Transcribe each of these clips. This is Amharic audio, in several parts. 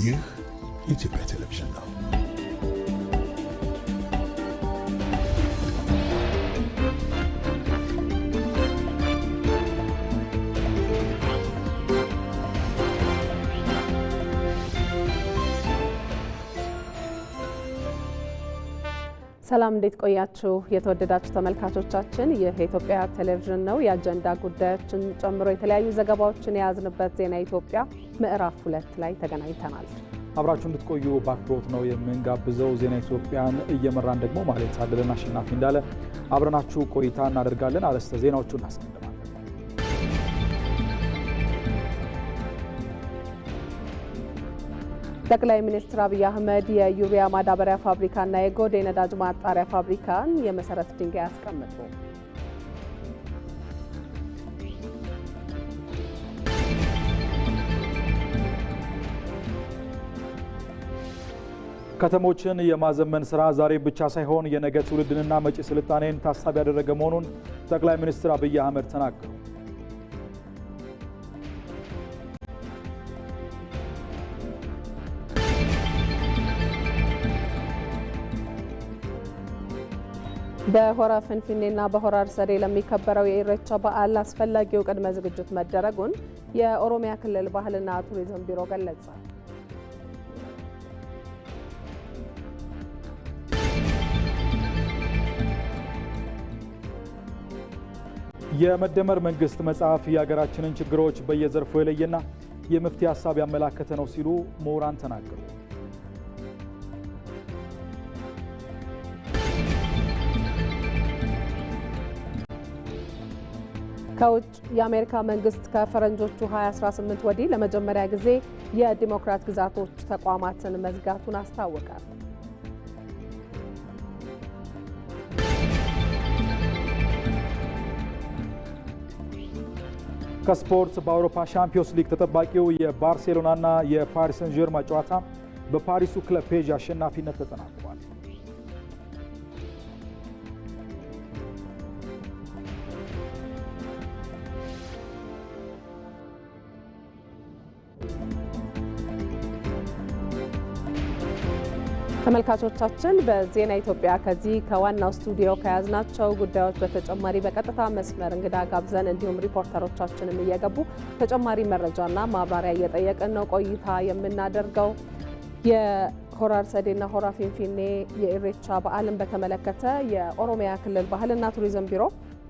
ይህ የኢትዮጵያ ቴሌቪዥን ነው። ሰላም እንዴት ቆያችሁ? የተወደዳችሁ ተመልካቾቻችን፣ ይህ የኢትዮጵያ ቴሌቪዥን ነው። የአጀንዳ ጉዳዮችን ጨምሮ የተለያዩ ዘገባዎችን የያዝንበት ዜና ኢትዮጵያ ምዕራፍ 2 ላይ ተገናኝተናል። አብራችሁ እንድትቆዩ በአክብሮት ነው የምንጋብዘው። ዜና ኢትዮጵያን እየመራን ደግሞ ማለት አደለና አሸናፊ እንዳለ አብረናችሁ ቆይታ እናደርጋለን። አርዕስተ ዜናዎቹን እናስቀድማለን። ጠቅላይ ሚኒስትር አብይ አህመድ የዩሪያ ማዳበሪያ ፋብሪካና የጎዴ ነዳጅ ማጣሪያ ፋብሪካን የመሰረት ድንጋይ አስቀመጡ። ከተሞችን የማዘመን ስራ ዛሬ ብቻ ሳይሆን የነገ ትውልድንና መጪ ስልጣኔን ታሳቢ ያደረገ መሆኑን ጠቅላይ ሚኒስትር አብይ አህመድ ተናገሩ። በሆራ ፍንፍኔና በሆራ አርሰዴ ለሚከበረው የኢሬቻ በዓል አስፈላጊው ቅድመ ዝግጅት መደረጉን የኦሮሚያ ክልል ባህልና ቱሪዝም ቢሮ ገለጸ። የመደመር መንግስት መጽሐፍ የሀገራችንን ችግሮች በየዘርፉ የለየና የመፍትሄ ሀሳብ ያመላከተ ነው ሲሉ ምሁራን ተናገሩ። ከውጭ የአሜሪካ መንግስት ከፈረንጆቹ 2018 ወዲህ ለመጀመሪያ ጊዜ የዲሞክራት ግዛቶች ተቋማትን መዝጋቱን አስታወቀ። ከስፖርት በአውሮፓ ሻምፒዮንስ ሊግ ተጠባቂው የባርሴሎናና የፓሪስ ሰን ዠርማ ጨዋታ በፓሪሱ ክለብ ፔዥ አሸናፊነት ተጠናቋል። ተመልካቾቻችን በዜና ኢትዮጵያ ከዚህ ከዋናው ስቱዲዮ ከያዝናቸው ጉዳዮች በተጨማሪ በቀጥታ መስመር እንግዳ ጋብዘን እንዲሁም ሪፖርተሮቻችንም እየገቡ ተጨማሪ መረጃና ማብራሪያ እየጠየቅን ነው ቆይታ የምናደርገው። የሆራ አርሰዴና ሆራ ፊንፊኔ የኢሬቻ በዓልን በተመለከተ የኦሮሚያ ክልል ባህልና ቱሪዝም ቢሮ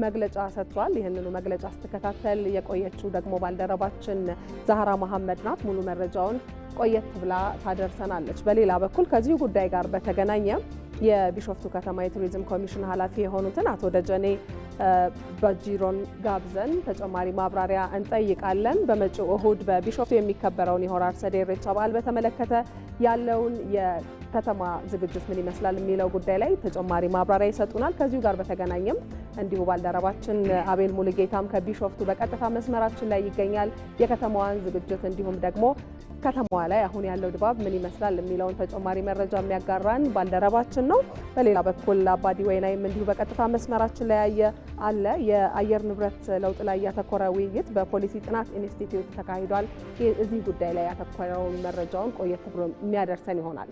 መግለጫ ሰጥቷል። ይህንኑ መግለጫ ስትከታተል የቆየችው ደግሞ ባልደረባችን ዛህራ መሐመድ ናት። ሙሉ መረጃውን ቆየት ብላ ታደርሰናለች። በሌላ በኩል ከዚሁ ጉዳይ ጋር በተገናኘ የቢሾፍቱ ከተማ የቱሪዝም ኮሚሽን ኃላፊ የሆኑትን አቶ ደጀኔ በጂሮን ጋብዘን ተጨማሪ ማብራሪያ እንጠይቃለን። በመጪው እሁድ በቢሾፍቱ የሚከበረውን የሆራ አርሰዴ ኢሬቻ በዓል በተመለከተ ያለውን የከተማ ዝግጅት ምን ይመስላል የሚለው ጉዳይ ላይ ተጨማሪ ማብራሪያ ይሰጡናል። ከዚሁ ጋር በተገናኘም እንዲሁ ባልደረባችን አቤል ሙሉጌታም ከቢሾፍቱ በቀጥታ መስመራችን ላይ ይገኛል። የከተማዋን ዝግጅት እንዲሁም ደግሞ ከተማዋ ላይ አሁን ያለው ድባብ ምን ይመስላል የሚለውን ተጨማሪ መረጃ የሚያጋራን ባልደረባችን ነው። በሌላ በኩል አባዲ ወይናይም እንዲሁ በቀጥታ መስመራችን ላይ አለ። የአየር ንብረት ለውጥ ላይ ያተኮረ ውይይት በፖሊሲ ጥናት ኢንስቲትዩት ተካሂዷል። እዚህ ጉዳይ ላይ ያተኮረውን መረጃውን ቆየት ብሎ የሚያደርሰን ይሆናል።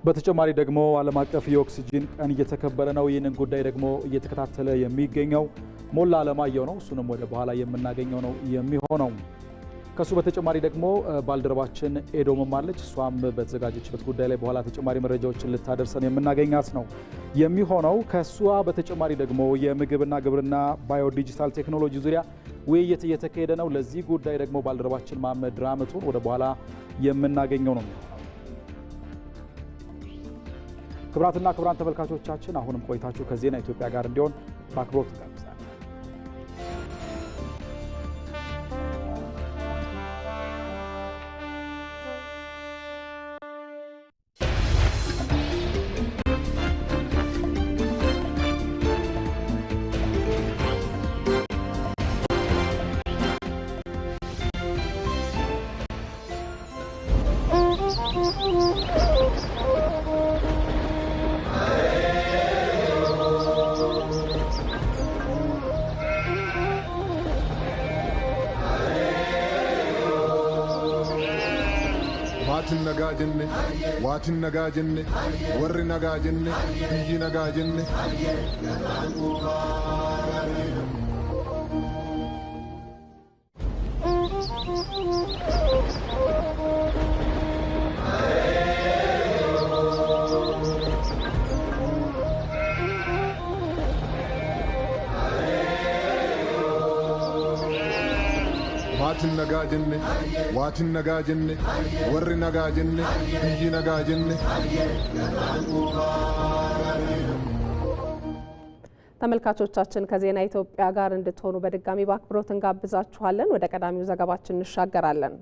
በተጨማሪ ደግሞ ዓለም አቀፍ የኦክሲጂን ቀን እየተከበረ ነው። ይህንን ጉዳይ ደግሞ እየተከታተለ የሚገኘው ሞላ አለማየሁ ነው። እሱንም ወደ በኋላ የምናገኘው ነው የሚሆነው። ከሱ በተጨማሪ ደግሞ ባልደረባችን ኤዶም አለች። እሷም በተዘጋጀችበት ጉዳይ ላይ በኋላ ተጨማሪ መረጃዎችን ልታደርሰን የምናገኛት ነው የሚሆነው። ከሷ በተጨማሪ ደግሞ የምግብና ግብርና ባዮዲጂታል ቴክኖሎጂ ዙሪያ ውይይት እየተካሄደ ነው። ለዚህ ጉዳይ ደግሞ ባልደረባችን መሐመድ ራመቱን ወደ በኋላ የምናገኘው ነው የሚሆነው። ክቡራትና ክቡራን ተመልካቾቻችን አሁንም ቆይታችሁ ከዜና ኢትዮጵያ ጋር እንዲሆን በአክብሮት ጋብዛለሁ። maatiin nagaa jenne waatiin nagaa jenne warri nagaa jenne biyyi nagaa jenne. maatiin nagaa jenne waatiin nagaa jenne warri nagaa jenne biyyi nagaa jenne. ተመልካቾቻችን ከዜና ኢትዮጵያ ጋር እንድትሆኑ በድጋሚ በአክብሮት እንጋብዛችኋለን። ወደ ቀዳሚው ዘገባችን እንሻገራለን።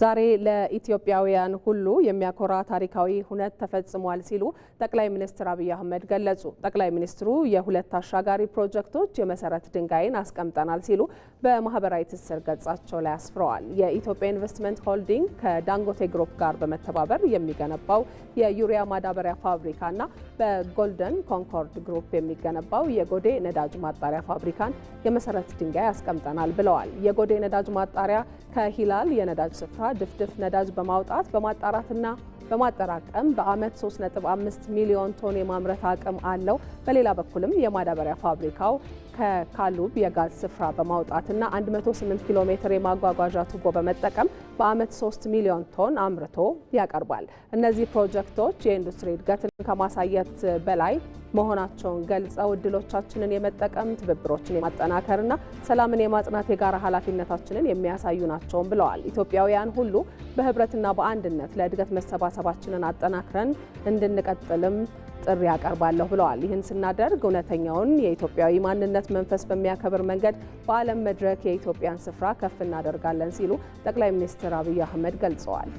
ዛሬ ለኢትዮጵያውያን ሁሉ የሚያኮራ ታሪካዊ ሁነት ተፈጽሟል ሲሉ ጠቅላይ ሚኒስትር አብይ አህመድ ገለጹ። ጠቅላይ ሚኒስትሩ የሁለት አሻጋሪ ፕሮጀክቶች የመሰረት ድንጋይን አስቀምጠናል ሲሉ በማህበራዊ ትስስር ገጻቸው ላይ አስፍረዋል። የኢትዮጵያ ኢንቨስትመንት ሆልዲንግ ከዳንጎቴ ግሩፕ ጋር በመተባበር የሚገነባው የዩሪያ ማዳበሪያ ፋብሪካና በጎልደን ኮንኮርድ ግሩፕ የሚገነባው የጎዴ ነዳጅ ማጣሪያ ፋብሪካን የመሰረት ድንጋይ አስቀምጠናል ብለዋል። የጎዴ ነዳጅ ማጣሪያ ከሂላል የነዳጅ ስፍራ ድፍድፍ ነዳጅ በማውጣት በማጣራትና በማጠራቀም በአመት 3.5 ሚሊዮን ቶን የማምረት አቅም አለው። በሌላ በኩልም የማዳበሪያ ፋብሪካው ከካሉብ የጋዝ ስፍራ በማውጣትና 108 ኪሎ ሜትር የማጓጓዣ ቱቦ በመጠቀም በአመት 3 ሚሊዮን ቶን አምርቶ ያቀርባል። እነዚህ ፕሮጀክቶች የኢንዱስትሪ እድገትን ከማሳየት በላይ መሆናቸውን ገልጸው እድሎቻችንን የመጠቀም ትብብሮችን የማጠናከርና ሰላምን የማጽናት የጋራ ኃላፊነታችንን የሚያሳዩ ናቸውም ብለዋል። ኢትዮጵያውያን ሁሉ በህብረትና በአንድነት ለእድገት መሰባሰባችንን አጠናክረን እንድንቀጥልም ጥሪ ያቀርባለሁ ብለዋል። ይህን ስናደርግ እውነተኛውን የኢትዮጵያዊ ማንነት መንፈስ በሚያከብር መንገድ በዓለም መድረክ የኢትዮጵያን ስፍራ ከፍ እናደርጋለን ሲሉ ጠቅላይ ሚኒስትር አብይ አህመድ ገልጸዋል።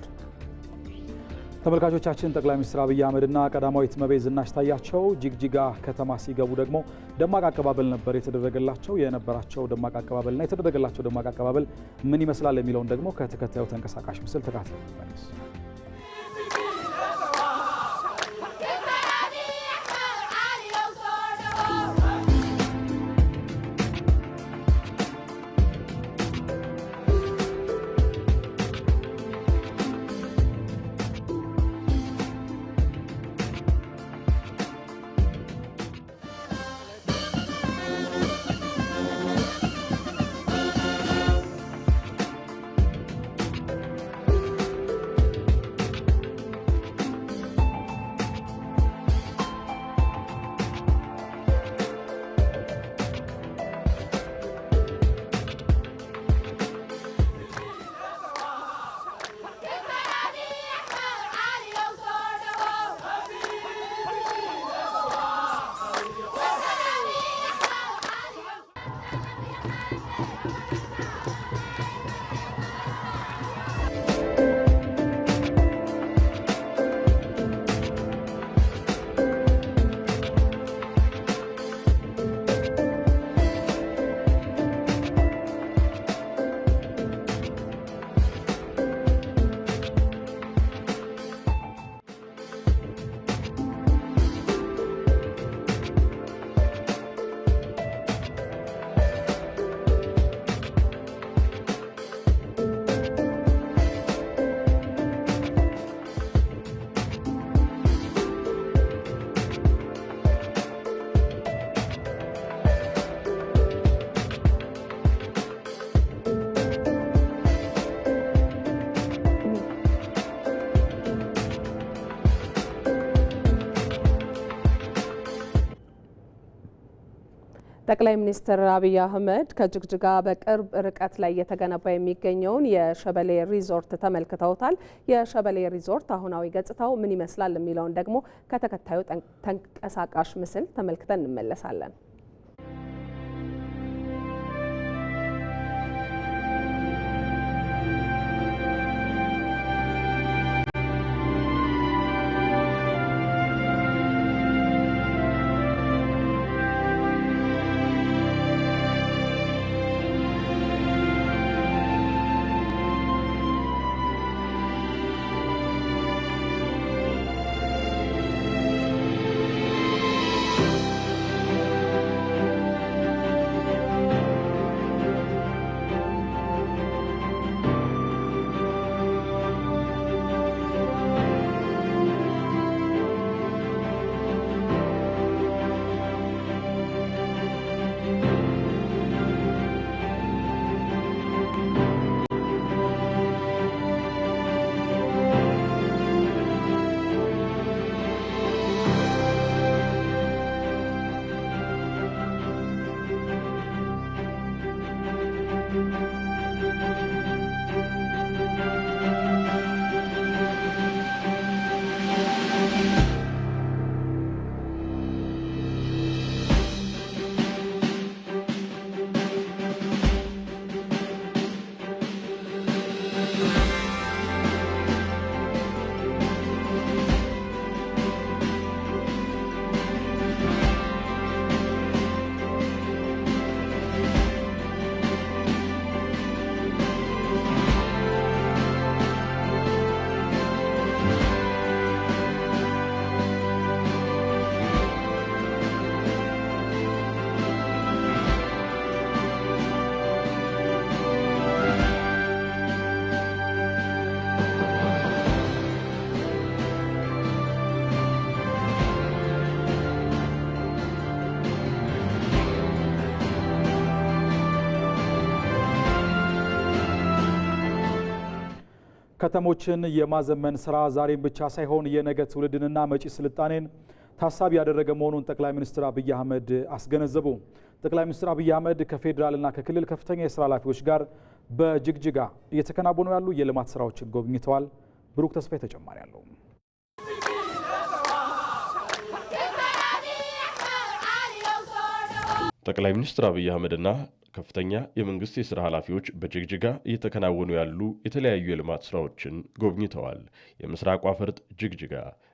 ተመልካቾቻችን ጠቅላይ ሚኒስትር አብይ አህመድና ቀዳማዊት እመቤት ዝናሽ ታያቸው ጅግጅጋ ከተማ ሲገቡ ደግሞ ደማቅ አቀባበል ነበር የተደረገላቸው። የነበራቸው ደማቅ አቀባበልና የተደረገላቸው ደማቅ አቀባበል ምን ይመስላል የሚለውን ደግሞ ከተከታዩ ተንቀሳቃሽ ምስል ተከታትለን ጠቅላይ ሚኒስትር አብይ አህመድ ከጅግጅጋ በቅርብ ርቀት ላይ የተገነባ የሚገኘውን የሸበሌ ሪዞርት ተመልክተውታል። የሸበሌ ሪዞርት አሁናዊ ገጽታው ምን ይመስላል የሚለውን ደግሞ ከተከታዩ ተንቀሳቃሽ ምስል ተመልክተን እንመለሳለን። ከተሞችን የማዘመን ስራ ዛሬም ብቻ ሳይሆን የነገ ትውልድንና መጪ ስልጣኔን ታሳቢ ያደረገ መሆኑን ጠቅላይ ሚኒስትር አብይ አህመድ አስገነዘቡ። ጠቅላይ ሚኒስትር አብይ አህመድ ከፌዴራልና ከክልል ከፍተኛ የስራ ኃላፊዎች ጋር በጅግጅጋ እየተከናወኑ ያሉ የልማት ስራዎችን ጎብኝተዋል። ብሩክ ተስፋዬ ተጨማሪ አለው። ጠቅላይ ሚኒስትር አብይ አህመድና ከፍተኛ የመንግስት የሥራ ኃላፊዎች በጅግጅጋ እየተከናወኑ ያሉ የተለያዩ የልማት ስራዎችን ጎብኝተዋል። የምስራቋ ፈርጥ ጅግጅጋ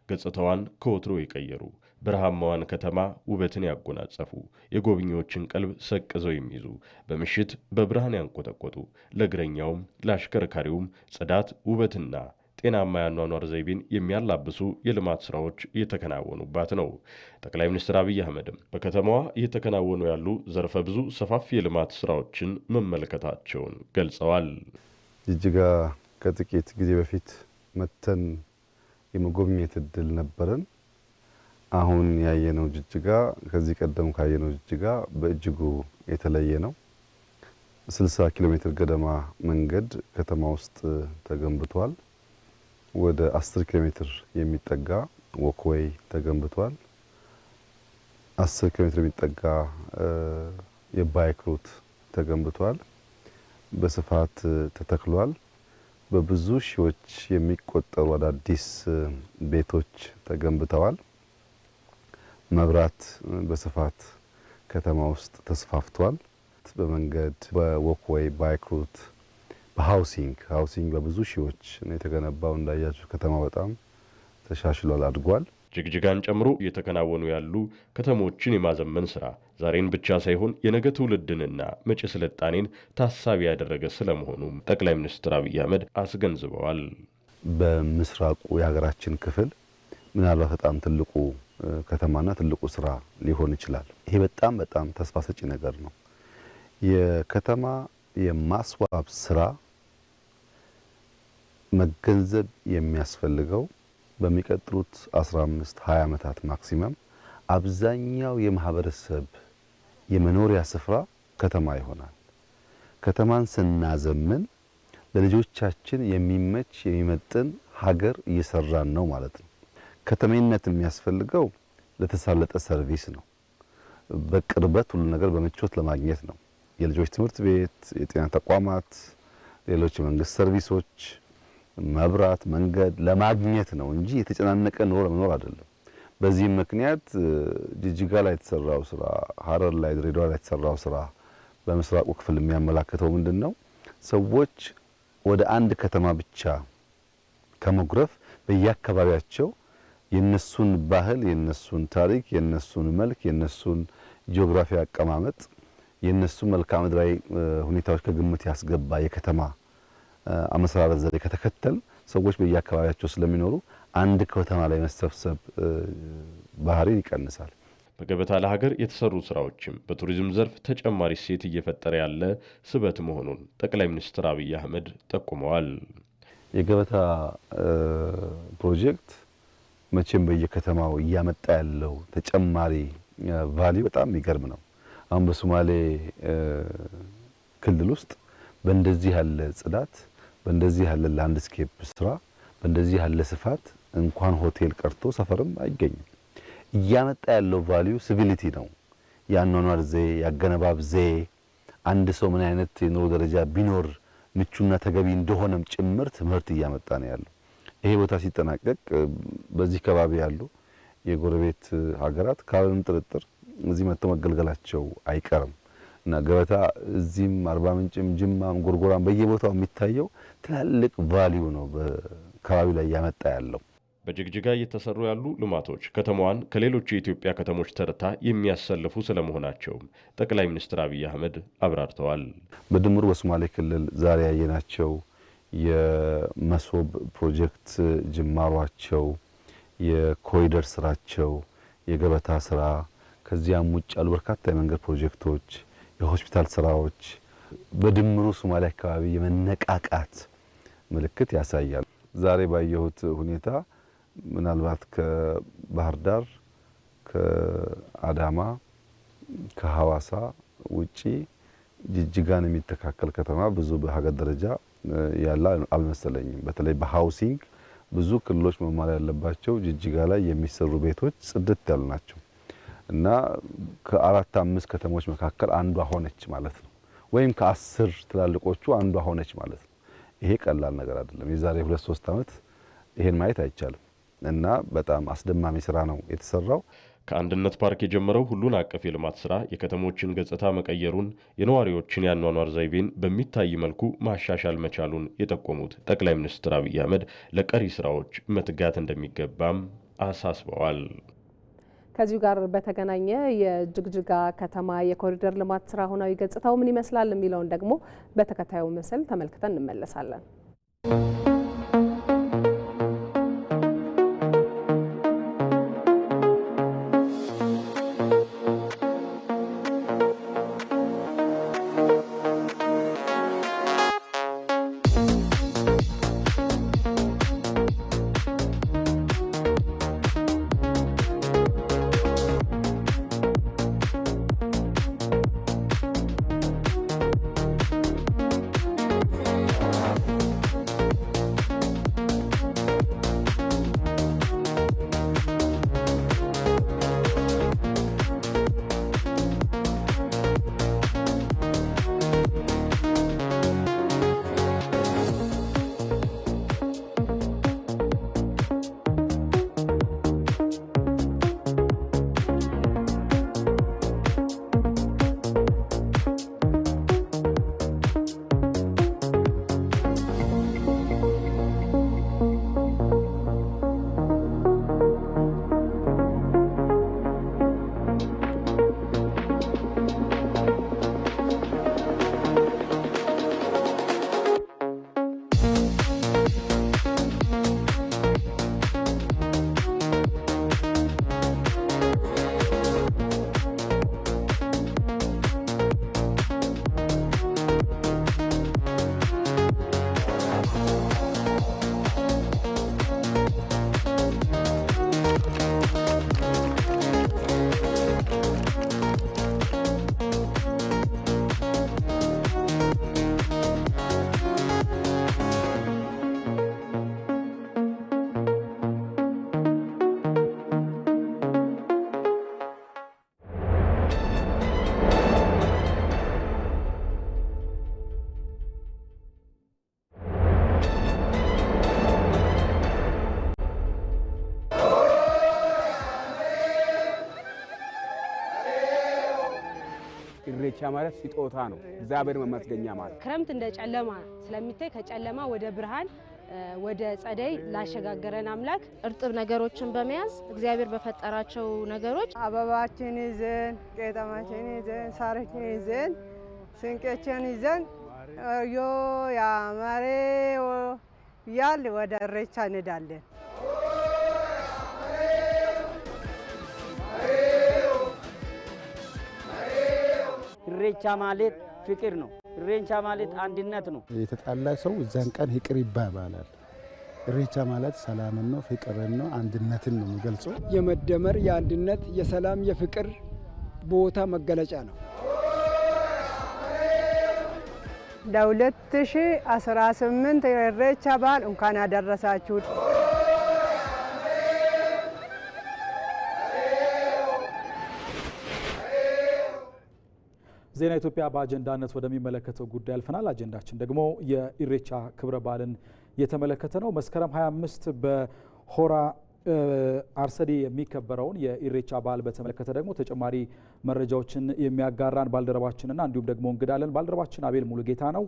ገጽታዋን ከወትሮ የቀየሩ በረሃማዋን ከተማ ውበትን ያጎናጸፉ የጎብኚዎችን ቀልብ ሰቅዘው የሚይዙ በምሽት በብርሃን ያንቆጠቆጡ ለእግረኛውም ለአሽከርካሪውም ጽዳት ውበትና ጤናማ ያኗኗር ዘይቤን የሚያላብሱ የልማት ስራዎች እየተከናወኑባት ነው። ጠቅላይ ሚኒስትር አብይ አህመድም በከተማዋ እየተከናወኑ ያሉ ዘርፈ ብዙ ሰፋፊ የልማት ስራዎችን መመልከታቸውን ገልጸዋል። ጅግጅጋ ከጥቂት ጊዜ በፊት መተን የመጎብኘት እድል ነበረን። አሁን ያየነው ጅግጅጋ ከዚህ ቀደም ካየነው ጅግጅጋ በእጅጉ የተለየ ነው። 60 ኪሎ ሜትር ገደማ መንገድ ከተማ ውስጥ ተገንብቷል። ወደ 10 ኪሎ ሜትር የሚጠጋ ወክዌይ ተገንብቷል። 10 ኪሎ ሜትር የሚጠጋ የባይክ ሩት ተገንብቷል። በስፋት ተተክሏል። በብዙ ሺዎች የሚቆጠሩ አዳዲስ ቤቶች ተገንብተዋል። መብራት በስፋት ከተማ ውስጥ ተስፋፍቷል። በመንገድ በወክዌይ ባይክ ሩት በሃውሲንግ በብዙ ሺዎች ነው የተገነባው። እንዳያችሁ ከተማ በጣም ተሻሽሏል፣ አድጓል። ጅግጅጋን ጨምሮ እየተከናወኑ ያሉ ከተሞችን የማዘመን ስራ ዛሬን ብቻ ሳይሆን የነገ ትውልድንና መጪ ስልጣኔን ታሳቢ ያደረገ ስለመሆኑም ጠቅላይ ሚኒስትር አብይ አህመድ አስገንዝበዋል። በምስራቁ የሀገራችን ክፍል ምናልባት በጣም ትልቁ ከተማና ትልቁ ስራ ሊሆን ይችላል። ይሄ በጣም ተስፋ ሰጪ ነገር ነው። የከተማ የማስዋብ ስራ መገንዘብ የሚያስፈልገው በሚቀጥሉት 15-20 ዓመታት ማክሲመም አብዛኛው የማህበረሰብ የመኖሪያ ስፍራ ከተማ ይሆናል። ከተማን ስናዘምን ለልጆቻችን የሚመች የሚመጥን ሀገር እየሰራን ነው ማለት ነው። ከተሜነት የሚያስፈልገው ለተሳለጠ ሰርቪስ ነው። በቅርበት ሁሉ ነገር በምቾት ለማግኘት ነው። የልጆች ትምህርት ቤት፣ የጤና ተቋማት፣ ሌሎች የመንግስት ሰርቪሶች፣ መብራት፣ መንገድ ለማግኘት ነው እንጂ የተጨናነቀ ኑሮ ለመኖር አይደለም። በዚህም ምክንያት ጅግጅጋ ላይ የተሰራው ስራ፣ ሀረር ላይ፣ ድሬዳዋ ላይ የተሰራው ስራ በምስራቁ ክፍል የሚያመላክተው ምንድነው? ሰዎች ወደ አንድ ከተማ ብቻ ከመጉረፍ በየአካባቢያቸው የነሱን ባህል፣ የነሱን ታሪክ፣ የነሱን መልክ፣ የነሱን ጂኦግራፊ አቀማመጥ፣ የነሱ መልክዓ ምድራዊ ሁኔታዎች ከግምት ያስገባ የከተማ አመሰራረት ዘዴ ከተከተል ሰዎች በየአካባቢያቸው ስለሚኖሩ አንድ ከተማ ላይ መሰብሰብ ባህሪ ይቀንሳል። በገበታ ለሀገር የተሰሩ ስራዎችም በቱሪዝም ዘርፍ ተጨማሪ እሴት እየፈጠረ ያለ ስበት መሆኑን ጠቅላይ ሚኒስትር አብይ አህመድ ጠቁመዋል። የገበታ ፕሮጀክት መቼም በየከተማው እያመጣ ያለው ተጨማሪ ቫልዩ በጣም የሚገርም ነው። አሁን በሶማሌ ክልል ውስጥ በእንደዚህ ያለ ጽዳት፣ በእንደዚህ ያለ ላንድስኬፕ ስራ፣ በእንደዚህ ያለ ስፋት እንኳን ሆቴል ቀርቶ ሰፈርም አይገኝም። እያመጣ ያለው ቫልዩ ሲቪሊቲ ነው። ያኗኗር ዘዬ፣ ያገነባብ ዘዬ፣ አንድ ሰው ምን አይነት የኑሮ ደረጃ ቢኖር ምቹና ተገቢ እንደሆነም ጭምር ትምህርት እያመጣ ነው ያለው። ይሄ ቦታ ሲጠናቀቅ በዚህ ከባቢ ያሉ የጎረቤት ሀገራት ካለምንም ጥርጥር እዚህ መጥተው መገልገላቸው አይቀርም እና ገበታ እዚህም አርባ ምንጭም ጅማም ጎርጎራም በየቦታው የሚታየው ትላልቅ ቫልዩ ነው በከባቢው ላይ ያመጣ ያለው። በጅግጅጋ እየተሰሩ ያሉ ልማቶች ከተማዋን ከሌሎች የኢትዮጵያ ከተሞች ተርታ የሚያሰልፉ ስለመሆናቸው ጠቅላይ ሚኒስትር አብይ አህመድ አብራርተዋል። በድምሩ በሶማሌ ክልል ዛሬ ያየናቸው የመሶብ ፕሮጀክት ጅማሯቸው፣ የኮሪደር ስራቸው፣ የገበታ ስራ፣ ከዚያም ውጭ ያሉ በርካታ የመንገድ ፕሮጀክቶች፣ የሆስፒታል ስራዎች በድምሩ ሶማሌ አካባቢ የመነቃቃት ምልክት ያሳያል። ዛሬ ባየሁት ሁኔታ ምናልባት ከባህር ዳር፣ ከአዳማ፣ ከሐዋሳ ውጪ ጅግጅጋን የሚተካከል ከተማ ብዙ በሀገር ደረጃ ያለ አልመሰለኝም። በተለይ በሃውሲንግ ብዙ ክልሎች መማር ያለባቸው ጅጅጋ ላይ የሚሰሩ ቤቶች ጽድት ያሉ ናቸው እና ከአራት አምስት ከተሞች መካከል አንዷ ሆነች ማለት ነው። ወይም ከ10 ትላልቆቹ አንዷ ሆነች ማለት ነው። ይሄ ቀላል ነገር አይደለም። የዛሬ 2-3 ዓመት ይሄን ማየት አይቻልም እና በጣም አስደማሚ ስራ ነው የተሰራው። ከአንድነት ፓርክ የጀመረው ሁሉን አቀፍ የልማት ስራ የከተሞችን ገጽታ መቀየሩን፣ የነዋሪዎችን ያኗኗር ዘይቤን በሚታይ መልኩ ማሻሻል መቻሉን የጠቆሙት ጠቅላይ ሚኒስትር አብይ አህመድ ለቀሪ ስራዎች መትጋት እንደሚገባም አሳስበዋል። ከዚሁ ጋር በተገናኘ የጅግጅጋ ከተማ የኮሪደር ልማት ስራ አሁናዊ ገጽታው ምን ይመስላል የሚለውን ደግሞ በተከታዩ ምስል ተመልክተን እንመለሳለን። ኢሬቻ ማለት ስጦታ ነው፣ እግዚአብሔር መመስገኛ ማለት። ክረምት እንደ ጨለማ ስለሚታይ ከጨለማ ወደ ብርሃን ወደ ጸደይ ላሸጋገረን አምላክ እርጥብ ነገሮችን በመያዝ እግዚአብሔር በፈጠራቸው ነገሮች አበባችን ይዘን ቄጠማችን ይዘን ሳራችን ይዘን ስንቄችን ይዘን ዮ ያማሬ ያል ወደ ኢሬቻ እንሄዳለን። ኢሬቻ ማለት ፍቅር ነው። ኢሬቻ ማለት አንድነት ነው። የተጣላ ሰው እዛን ቀን ይቅር ይባባላል። ኢሬቻ ማለት ሰላምን ነው፣ ፍቅርን ነው፣ አንድነትን ነው የሚገልጸው። የመደመር የአንድነት፣ የሰላም፣ የፍቅር ቦታ መገለጫ ነው። ለ2018 ኢሬቻ በዓል እንኳን አደረሳችሁ። ዜና ኢትዮጵያ በአጀንዳነት ወደሚመለከተው ጉዳይ አልፈናል። አጀንዳችን ደግሞ የኢሬቻ ክብረ በዓልን የተመለከተ ነው። መስከረም 25 በሆራ አርሰዲ የሚከበረውን የኢሬቻ በዓል በተመለከተ ደግሞ ተጨማሪ መረጃዎችን የሚያጋራን ባልደረባችንና እንዲሁም ደግሞ እንግዳለን ባልደረባችን አቤል ሙሉጌታ ነው።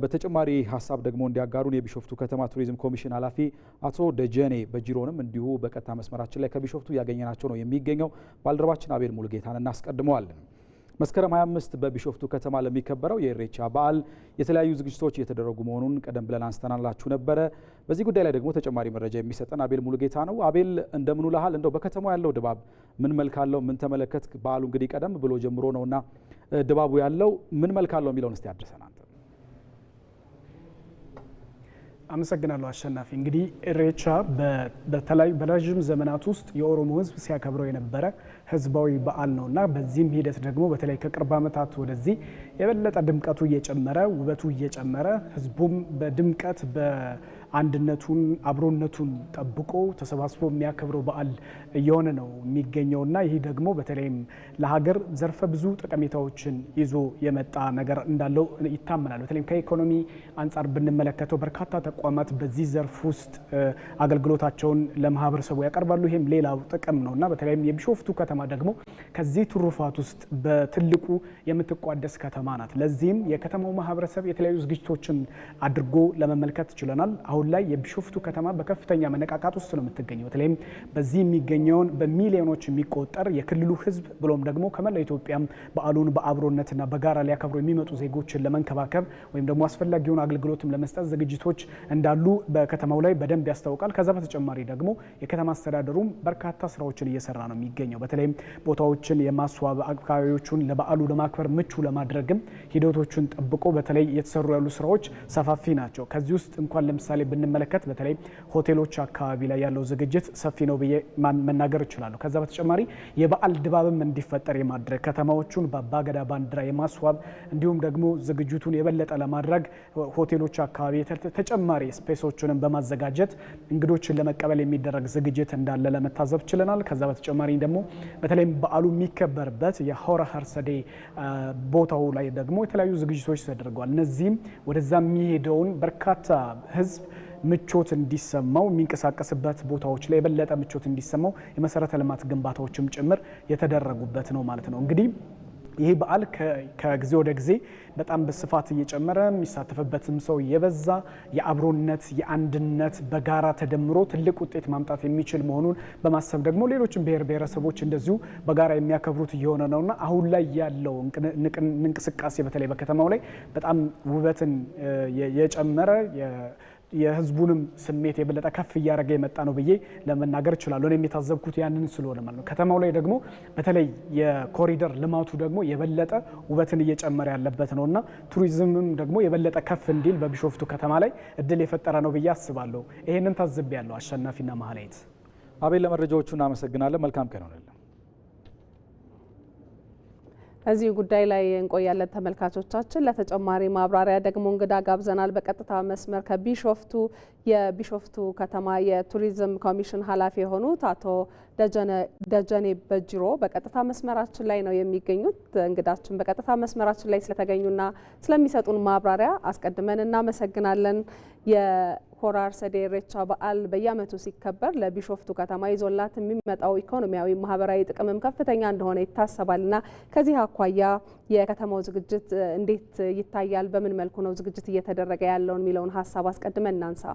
በተጨማሪ ሀሳብ ደግሞ እንዲያጋሩን የቢሾፍቱ ከተማ ቱሪዝም ኮሚሽን ኃላፊ አቶ ደጀኔ በጅሮንም እንዲሁ በቀጥታ መስመራችን ላይ ከቢሾፍቱ ያገኘናቸው ነው የሚገኘው። ባልደረባችን አቤል ሙሉጌታን እናስቀድመዋለን። መስከረም 25 በቢሾፍቱ ከተማ ለሚከበረው የኢሬቻ በዓል የተለያዩ ዝግጅቶች እየተደረጉ መሆኑን ቀደም ብለን አንስተናላችሁ ነበረ። በዚህ ጉዳይ ላይ ደግሞ ተጨማሪ መረጃ የሚሰጠን አቤል ሙሉጌታ ነው። አቤል እንደምን ውለሃል? እንደው በከተማው ያለው ድባብ ምን መልክ አለው? ምን ተመለከት? በዓሉ እንግዲህ ቀደም ብሎ ጀምሮ ነውና ድባቡ ያለው ምን መልክ አለው የሚለውን እስቲ አድርሰን አንተ። አመሰግናለሁ አሸናፊ። እንግዲህ ኢሬቻ በተለያዩ በረዥም ዘመናት ውስጥ የኦሮሞ ሕዝብ ሲያከብረው የነበረ ህዝባዊ በዓል ነውና በዚህም ሂደት ደግሞ በተለይ ከቅርብ ዓመታት ወደዚህ የበለጠ ድምቀቱ እየጨመረ ውበቱ እየጨመረ ህዝቡም በድምቀት በአንድነቱን አብሮነቱን ጠብቆ ተሰባስቦ የሚያከብረው በዓል እየሆነ ነው የሚገኘውና ይህ ደግሞ በተለይም ለሀገር ዘርፈ ብዙ ጠቀሜታዎችን ይዞ የመጣ ነገር እንዳለው ይታመናል። በተለይም ከኢኮኖሚ አንጻር ብንመለከተው በርካታ ተቋማት በዚህ ዘርፍ ውስጥ አገልግሎታቸውን ለማህበረሰቡ ያቀርባሉ። ይህም ሌላው ጥቅም ነውና በተለይም የቢሾፍቱ ከተማ ደግሞ ከዚህ ትሩፋት ውስጥ በትልቁ የምትቋደስ ከተማ ናት። ለዚህም የከተማው ማህበረሰብ የተለያዩ ዝግጅቶችን አድርጎ ለመመልከት ችለናል። አሁን ላይ የቢሾፍቱ ከተማ በከፍተኛ መነቃቃት ውስጥ ነው የምትገኘው። በተለይም በዚህ የሚገኘውን በሚሊዮኖች የሚቆጠር የክልሉ ህዝብ ብሎም ደግሞ ከመላው ኢትዮጵያም በዓሉን በአብሮነትና በጋራ ሊያከብሩ የሚመጡ ዜጎችን ለመንከባከብ ወይም ደግሞ አስፈላጊውን አገልግሎትም ለመስጠት ዝግጅቶች እንዳሉ በከተማው ላይ በደንብ ያስታውቃል። ከዛ በተጨማሪ ደግሞ የከተማ አስተዳደሩም በርካታ ስራዎችን እየሰራ ነው የሚገኘው። በተለይም ቦታዎችን የማስዋብ አካባቢዎቹን ለበዓሉ ለማክበር ምቹ ለማድረግም ሂደቶችን ጠብቆ በተለይ እየተሰሩ ያሉ ስራዎች ሰፋፊ ናቸው። ከዚህ ውስጥ እንኳን ለምሳሌ ብንመለከት በተለይ ሆቴሎች አካባቢ ላይ ያለው ዝግጅት ሰፊ ነው ብዬ መናገር እችላለሁ። ከዛ በተጨማሪ የበዓል ድባብም እንዲፈጠር የማድረግ ከተማዎቹን በአባገዳ ባንዲራ የማስዋብ እንዲሁም ደግሞ ዝግጅቱን የበለጠ ለማድረግ ሆቴሎች አካባቢ ተጨማሪ ስፔሶችንም በማዘጋጀት እንግዶችን ለመቀበል የሚደረግ ዝግጅት እንዳለ ለመታዘብ ችለናል። ከዛ በተጨማሪ ደግሞ በተለይም በዓሉ የሚከበርበት የሆረ ሀርሰዴ ቦታው ላይ ደግሞ የተለያዩ ዝግጅቶች ተደርገዋል። እነዚህም ወደዛ የሚሄደውን በርካታ ህዝብ ምቾት እንዲሰማው የሚንቀሳቀስበት ቦታዎች ላይ የበለጠ ምቾት እንዲሰማው የመሰረተ ልማት ግንባታዎችም ጭምር የተደረጉበት ነው ማለት ነው። እንግዲህ ይህ በዓል ከጊዜ ወደ ጊዜ በጣም በስፋት እየጨመረ የሚሳተፍበትም ሰው የበዛ የአብሮነት የአንድነት በጋራ ተደምሮ ትልቅ ውጤት ማምጣት የሚችል መሆኑን በማሰብ ደግሞ ሌሎችም ብሔር ብሔረሰቦች እንደዚሁ በጋራ የሚያከብሩት እየሆነ ነውና አሁን ላይ ያለው እንቅስቃሴ በተለይ በከተማው ላይ በጣም ውበትን የጨመረ የህዝቡንም ስሜት የበለጠ ከፍ እያደረገ የመጣ ነው ብዬ ለመናገር እችላለሁ። እኔም የታዘብኩት ያንን ስለሆነ ማለት ነው። ከተማው ላይ ደግሞ በተለይ የኮሪደር ልማቱ ደግሞ የበለጠ ውበትን እየጨመረ ያለበት ነውና ቱሪዝምም ደግሞ የበለጠ ከፍ እንዲል በቢሾፍቱ ከተማ ላይ እድል የፈጠረ ነው ብዬ አስባለሁ። ይሄንን ታዝቤያለሁ። አሸናፊና ማህሌት አቤል ለመረጃዎቹ እናመሰግናለን። መልካም ቀን ይሁንልን። እዚህ ጉዳይ ላይ እንቆያለን ተመልካቾቻችን። ለተጨማሪ ማብራሪያ ደግሞ እንግዳ ጋብዘናል። በቀጥታ መስመር ከቢሾፍቱ የቢሾፍቱ ከተማ የቱሪዝም ኮሚሽን ኃላፊ የሆኑት አቶ ደጀኔ በጅሮ በቀጥታ መስመራችን ላይ ነው የሚገኙት። እንግዳችን በቀጥታ መስመራችን ላይ ስለተገኙና ስለሚሰጡን ማብራሪያ አስቀድመን እናመሰግናለን። የሆረ አርሰዴ ኢሬቻ በዓል በየዓመቱ ሲከበር ለቢሾፍቱ ከተማ ይዞላት የሚመጣው ኢኮኖሚያዊ፣ ማህበራዊ ጥቅምም ከፍተኛ እንደሆነ ይታሰባልና ከዚህ አኳያ የከተማው ዝግጅት እንዴት ይታያል? በምን መልኩ ነው ዝግጅት እየተደረገ ያለውን የሚለውን ሀሳብ አስቀድመን እናንሳ።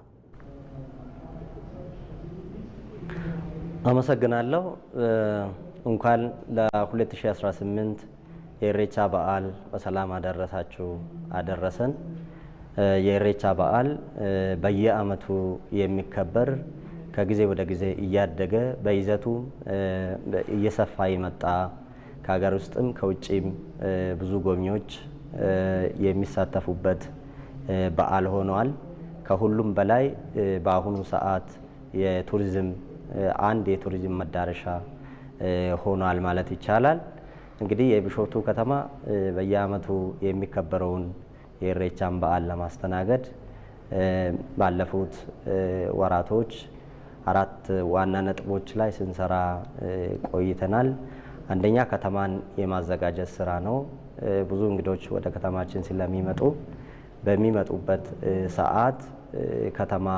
አመሰግናለሁ። እንኳን ለ2018 የኢሬቻ በዓል በሰላም አደረሳችሁ አደረሰን። የኢሬቻ በዓል በየዓመቱ የሚከበር ከጊዜ ወደ ጊዜ እያደገ በይዘቱ እየሰፋ የመጣ ከሀገር ውስጥም ከውጭም ብዙ ጎብኚዎች የሚሳተፉበት በዓል ሆኗል። ከሁሉም በላይ በአሁኑ ሰዓት የቱሪዝም አንድ የቱሪዝም መዳረሻ ሆኗል ማለት ይቻላል። እንግዲህ የቢሾፍቱ ከተማ በየዓመቱ የሚከበረውን የኢሬቻን በዓል ለማስተናገድ ባለፉት ወራቶች 4 ዋና ነጥቦች ላይ ስንሰራ ቆይተናል። አንደኛ ከተማን የማዘጋጀት ስራ ነው። ብዙ እንግዶች ወደ ከተማችን ስለሚመጡ በሚመጡበት ሰዓት ከተማ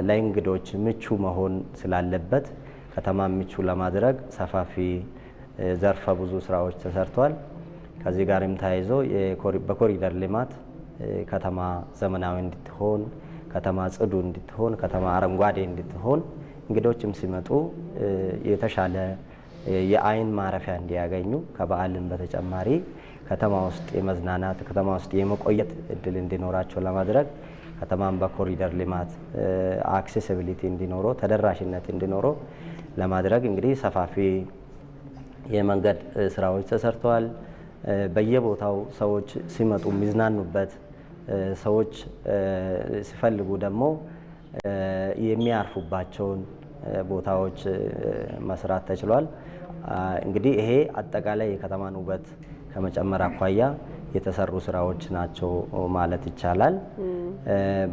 ለእንግዶች ምቹ መሆን ስላለበት ከተማ ምቹ ለማድረግ ሰፋፊ ዘርፈ ብዙ ስራዎች ተሰርቷል። ከዚህ ጋርም ተያይዞ በኮሪደር ልማት ከተማ ዘመናዊ እንድትሆን፣ ከተማ ጽዱ እንድትሆን፣ ከተማ አረንጓዴ እንድትሆን እንግዶችም ሲመጡ የተሻለ የአይን ማረፊያ እንዲያገኙ ከበዓልም በተጨማሪ ከተማ ውስጥ የመዝናናት ከተማ ውስጥ የመቆየት እድል እንዲኖራቸው ለማድረግ ከተማን በኮሪደር ልማት አክሴሲቢሊቲ እንዲኖረው ተደራሽነት እንዲኖረው ለማድረግ እንግዲህ ሰፋፊ የመንገድ ስራዎች ተሰርተዋል። በየቦታው ሰዎች ሲመጡ የሚዝናኑበት፣ ሰዎች ሲፈልጉ ደግሞ የሚያርፉባቸውን ቦታዎች መስራት ተችሏል። እንግዲህ ይሄ አጠቃላይ የከተማን ውበት ከመጨመር አኳያ የተሰሩ ስራዎች ናቸው ማለት ይቻላል።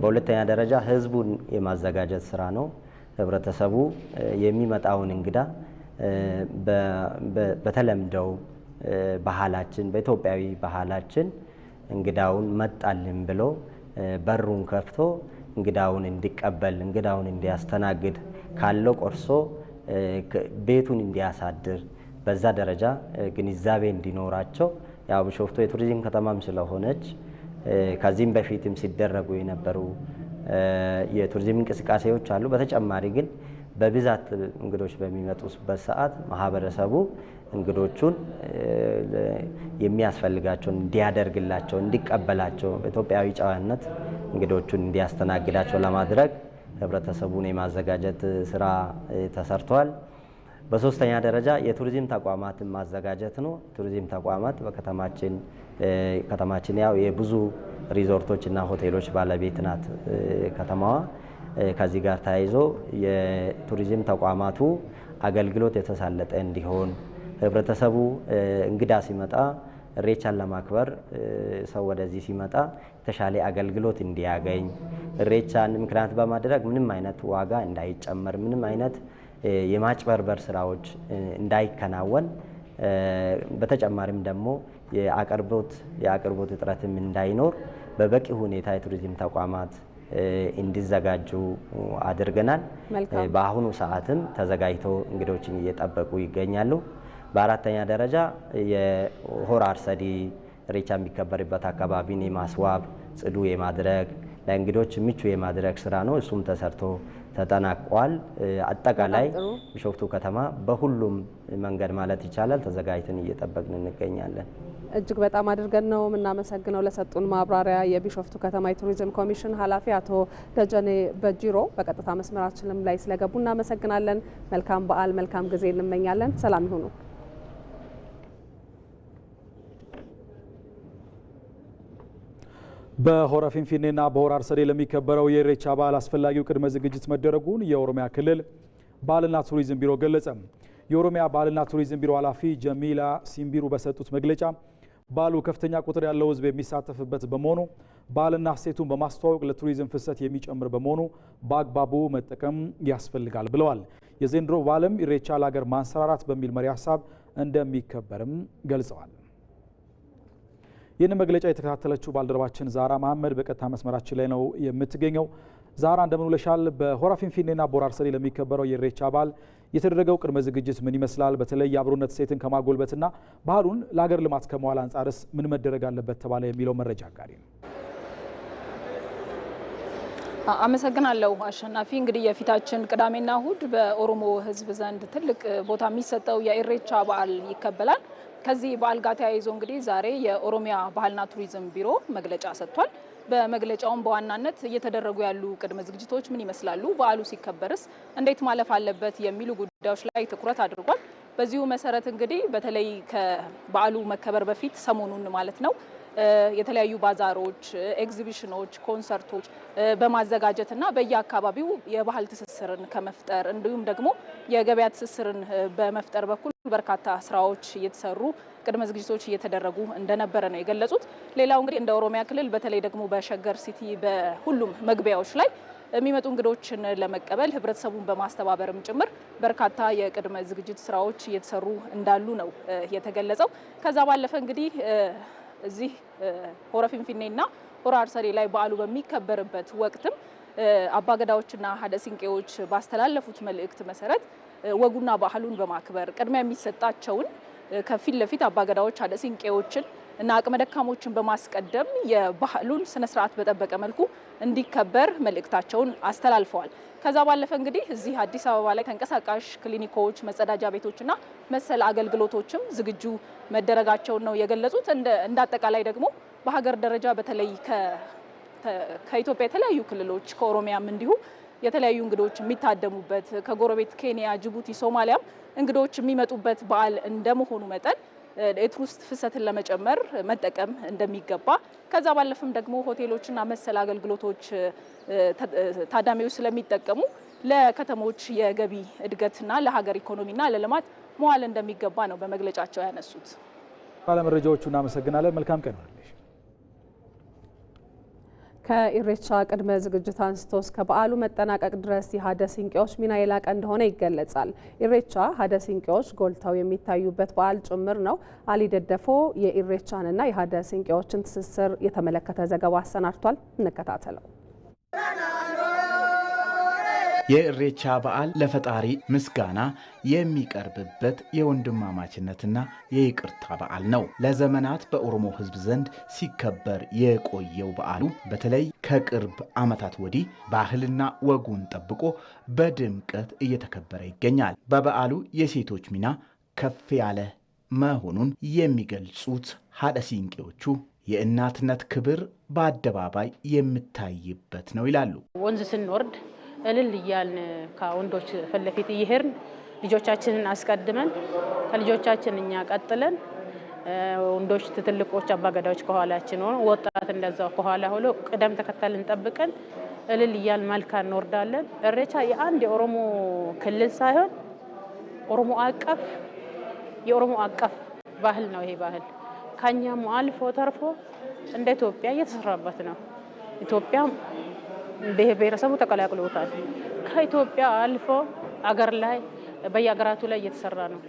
በሁለተኛ ደረጃ ህዝቡን የማዘጋጀት ስራ ነው። ህብረተሰቡ የሚመጣውን እንግዳ በተለምደው ባህላችን በኢትዮጵያዊ ባህላችን እንግዳውን መጣልን ብሎ በሩን ከፍቶ እንግዳውን እንዲቀበል እንግዳውን እንዲያስተናግድ ካለው ቆርሶ ቤቱን እንዲያሳድር በዛ ደረጃ ግንዛቤ እንዲኖራቸው ያው ቢሾፍቱ የቱሪዝም ከተማም ስለሆነች ከዚህም በፊትም ሲደረጉ የነበሩ የቱሪዝም እንቅስቃሴዎች አሉ። በተጨማሪ ግን በብዛት እንግዶች በሚመጡበት ሰዓት ማህበረሰቡ እንግዶቹን የሚያስፈልጋቸውን እንዲያደርግላቸው እንዲቀበላቸው በኢትዮጵያዊ ጨዋነት እንግዶቹን እንዲያስተናግዳቸው ለማድረግ ህብረተሰቡን የማዘጋጀት ስራ ተሰርቷል። በሶስተኛ ደረጃ የቱሪዝም ተቋማትን ማዘጋጀት ነው። ቱሪዝም ተቋማት ከተማችን ያው የብዙ ሪዞርቶች እና ሆቴሎች ባለቤት ናት ከተማዋ። ከዚህ ጋር ተያይዞ የቱሪዝም ተቋማቱ አገልግሎት የተሳለጠ እንዲሆን ህብረተሰቡ እንግዳ ሲመጣ ኢሬቻን ለማክበር ሰው ወደዚህ ሲመጣ የተሻለ አገልግሎት እንዲያገኝ ኢሬቻን ምክንያት በማድረግ ምንም አይነት ዋጋ እንዳይጨመር ምንም አይነት የማጭበርበር ስራዎች እንዳይከናወን በተጨማሪም ደግሞ የአቅርቦት እጥረትም እንዳይኖር በበቂ ሁኔታ የቱሪዝም ተቋማት እንዲዘጋጁ አድርገናል። በአሁኑ ሰዓትም ተዘጋጅተው እንግዶችን እየጠበቁ ይገኛሉ። በአራተኛ ደረጃ የሆራ አርሰዲ ኢሬቻ የሚከበርበት አካባቢን የማስዋብ ጽዱ የማድረግ ለእንግዶች ምቹ የማድረግ ስራ ነው። እሱም ተሰርቶ ተጠናቋል። አጠቃላይ ቢሾፍቱ ከተማ በሁሉም መንገድ ማለት ይቻላል ተዘጋጅተን እየጠበቅን እንገኛለን። እጅግ በጣም አድርገን ነው የምናመሰግነው ለሰጡን ማብራሪያ የቢሾፍቱ ከተማ የቱሪዝም ኮሚሽን ኃላፊ አቶ ደጀኔ በጂሮ በቀጥታ መስመራችንም ላይ ስለገቡ እናመሰግናለን። መልካም በዓል፣ መልካም ጊዜ እንመኛለን። ሰላም ይሁኑ። በሆራ ፊንፊኔና በሆራ አርሰዴ ለሚከበረው የኢሬቻ በዓል አስፈላጊው ቅድመ ዝግጅት መደረጉን የኦሮሚያ ክልል ባህልና ቱሪዝም ቢሮ ገለጸ። የኦሮሚያ ባህልና ቱሪዝም ቢሮ ኃላፊ ጀሚላ ሲምቢሩ በሰጡት መግለጫ በዓሉ ከፍተኛ ቁጥር ያለው ሕዝብ የሚሳተፍበት በመሆኑ ባህልና እሴቱን በማስተዋወቅ ለቱሪዝም ፍሰት የሚጨምር በመሆኑ በአግባቡ መጠቀም ያስፈልጋል ብለዋል። የዘንድሮ በዓልም ኢሬቻ ለሀገር ማንሰራራት በሚል መሪ ሀሳብ እንደሚከበርም ገልጸዋል። ይህን መግለጫ የተከታተለችው ባልደረባችን ዛራ መሐመድ በቀጥታ መስመራችን ላይ ነው የምትገኘው። ዛራ እንደምን ውለሻል? በሆራ ፊንፊኔና በሆራ አርሰዴ ለሚከበረው የኢሬቻ በዓል የተደረገው ቅድመ ዝግጅት ምን ይመስላል? በተለይ የአብሮነት እሴትን ከማጎልበትና ባህሉን ለሀገር ልማት ከመዋል አንጻርስ ምን መደረግ አለበት ተባለ የሚለው መረጃ አጋሪ ነው። አመሰግናለሁ አሸናፊ። እንግዲህ የፊታችን ቅዳሜና እሁድ በኦሮሞ ሕዝብ ዘንድ ትልቅ ቦታ የሚሰጠው የኢሬቻ በዓል ይከበራል። ከዚህ በዓል ጋር ተያይዞ እንግዲህ ዛሬ የኦሮሚያ ባህልና ቱሪዝም ቢሮ መግለጫ ሰጥቷል። በመግለጫውም በዋናነት እየተደረጉ ያሉ ቅድመ ዝግጅቶች ምን ይመስላሉ፣ በዓሉ ሲከበርስ እንዴት ማለፍ አለበት የሚሉ ጉዳዮች ላይ ትኩረት አድርጓል። በዚሁ መሰረት እንግዲህ በተለይ ከበዓሉ መከበር በፊት ሰሞኑን ማለት ነው የተለያዩ ባዛሮች፣ ኤግዚቢሽኖች፣ ኮንሰርቶች በማዘጋጀትና በየአካባቢው የባህል ትስስርን ከመፍጠር እንዲሁም ደግሞ የገበያ ትስስርን በመፍጠር በኩል በርካታ ስራዎች እየተሰሩ ቅድመ ዝግጅቶች እየተደረጉ እንደነበረ ነው የገለጹት። ሌላው እንግዲህ እንደ ኦሮሚያ ክልል በተለይ ደግሞ በሸገር ሲቲ በሁሉም መግቢያዎች ላይ የሚመጡ እንግዶችን ለመቀበል ህብረተሰቡን በማስተባበርም ጭምር በርካታ የቅድመ ዝግጅት ስራዎች እየተሰሩ እንዳሉ ነው የተገለጸው። ከዛ ባለፈ እንግዲህ እዚህ ሆራ ፊንፊኔና ሆራ አርሰዴ ላይ በዓሉ በሚከበርበት ወቅትም አባገዳዎችና ሀደ ሲንቄዎች ባስተላለፉት መልእክት መሰረት ወጉና ባህሉን በማክበር ቅድሚያ የሚሰጣቸውን ከፊት ለፊት አባገዳዎች ሀደ ሲንቄዎችን እና አቅመ ደካሞችን በማስቀደም የባህሉን ስነ ስርዓት በጠበቀ መልኩ እንዲከበር መልእክታቸውን አስተላልፈዋል። ከዛ ባለፈ እንግዲህ እዚህ አዲስ አበባ ላይ ተንቀሳቃሽ ክሊኒኮች፣ መጸዳጃ ቤቶችና መሰል አገልግሎቶችም ዝግጁ መደረጋቸውን ነው የገለጹት። እንደ አጠቃላይ ደግሞ በሀገር ደረጃ በተለይ ከኢትዮጵያ የተለያዩ ክልሎች ከኦሮሚያም እንዲሁ የተለያዩ እንግዶች የሚታደሙበት ከጎረቤት ኬንያ፣ ጅቡቲ፣ ሶማሊያም እንግዶች የሚመጡበት በዓል እንደመሆኑ መጠን የቱሪስት ፍሰትን ለመጨመር መጠቀም እንደሚገባ ከዛ ባለፈም ደግሞ ሆቴሎችና መሰል አገልግሎቶች ታዳሚዎች ስለሚጠቀሙ ለከተሞች የገቢ እድገትና ለሀገር ኢኮኖሚና ለልማት መዋል እንደሚገባ ነው በመግለጫቸው ያነሱት። ባለመረጃዎቹ እናመሰግናለን። መልካም ቀን ይሁንልሽ። ከኢሬቻ ቅድመ ዝግጅት አንስቶ እስከ በዓሉ መጠናቀቅ ድረስ የሀደ ሲንቄዎች ሚና የላቀ እንደሆነ ይገለጻል። ኢሬቻ ሀደ ሲንቄዎች ጎልተው የሚታዩበት በዓል ጭምር ነው። አሊ ደደፎ የኢሬቻንና የሀደ ሲንቄዎችን ትስስር የተመለከተ ዘገባ አሰናድቷል። እንከታተለው። የኢሬቻ በዓል ለፈጣሪ ምስጋና የሚቀርብበት የወንድማማችነትና የይቅርታ በዓል ነው። ለዘመናት በኦሮሞ ሕዝብ ዘንድ ሲከበር የቆየው በዓሉ በተለይ ከቅርብ ዓመታት ወዲህ ባህልና ወጉን ጠብቆ በድምቀት እየተከበረ ይገኛል። በበዓሉ የሴቶች ሚና ከፍ ያለ መሆኑን የሚገልጹት ሀደ ሲንቄዎቹ የእናትነት ክብር በአደባባይ የሚታይበት ነው ይላሉ። ወንዝ ስንወርድ እልል እያልን ከወንዶች ፊት ለፊት እየሄድን ልጆቻችንን አስቀድመን ከልጆቻችን እኛ ቀጥለን ወንዶች ትልቆች አባገዳዎች ከኋላችን ሆነው ወጣት እንደዛው ከኋላ ሆኖ ቅደም ተከተልን ጠብቀን እልል እያልን መልካ እንወርዳለን። ኢሬቻ የአንድ የኦሮሞ ክልል ሳይሆን የኦሮሞ አቀፍ ባህል ነው። ይሄ ባህል ከኛም አልፎ ተርፎ እንደ ኢትዮጵያ እየተሰራበት ነው። ኢትዮጵያ ብሔረሰቡ ተቀላቅሎታል። ከኢትዮጵያ አልፎ አገር ላይ በየሀገራቱ ላይ እየተሰራ ነው።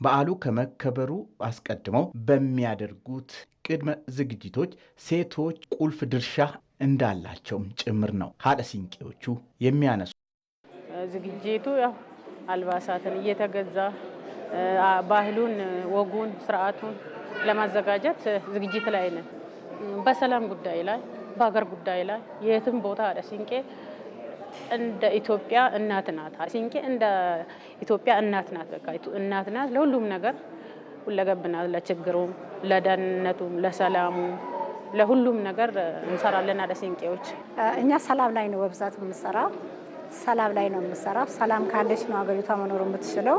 በዓሉ ከመከበሩ አስቀድመው በሚያደርጉት ቅድመ ዝግጅቶች ሴቶች ቁልፍ ድርሻ እንዳላቸውም ጭምር ነው ሀደ ሲንቄዎቹ የሚያነሱ። ዝግጅቱ ያው አልባሳትን እየተገዛ ባህሉን፣ ወጉን፣ ስርዓቱን ለማዘጋጀት ዝግጅት ላይ ነን። በሰላም ጉዳይ ላይ በሀገር ጉዳይ ላይ የትም ቦታ ሀደ ሲንቄ እንደ ኢትዮጵያ እናት ናት። ሀደ ሲንቄ እንደ ኢትዮጵያ እናት ናት። በቃ እናት ናት። ለሁሉም ነገር ሁለገብ ናት። ለችግሩም፣ ለደህንነቱም፣ ለሰላሙ፣ ለሁሉም ነገር እንሰራለን ሀደ ሲንቄዎች። እኛ ሰላም ላይ ነው በብዛት የምንሰራው። ሰላም ካለች ነው ሀገሪቷ መኖር የምትችለው።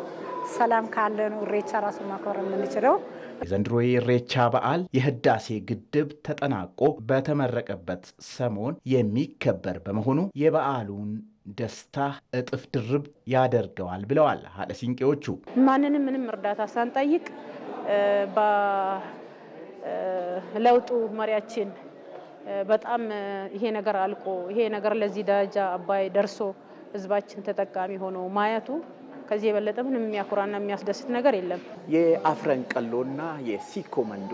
ሰላም ካለ ነው ኢሬቻ ራሱ ማክበር የምንችለው። የዘንድሮ የኢሬቻ በዓል የህዳሴ ግድብ ተጠናቆ በተመረቀበት ሰሞን የሚከበር በመሆኑ የበዓሉን ደስታ እጥፍ ድርብ ያደርገዋል ብለዋል ሀደ ሲንቄዎቹ። ማንንም ምንም እርዳታ ሳንጠይቅ በለውጡ መሪያችን በጣም ይሄ ነገር አልቆ ይሄ ነገር ለዚህ ደረጃ አባይ ደርሶ ህዝባችን ተጠቃሚ ሆኖ ማየቱ ከዚህ የበለጠ ምንም የሚያኮራና የሚያስደስት ነገር የለም። የአፍረን ቀሎና የሲኮ መንዶ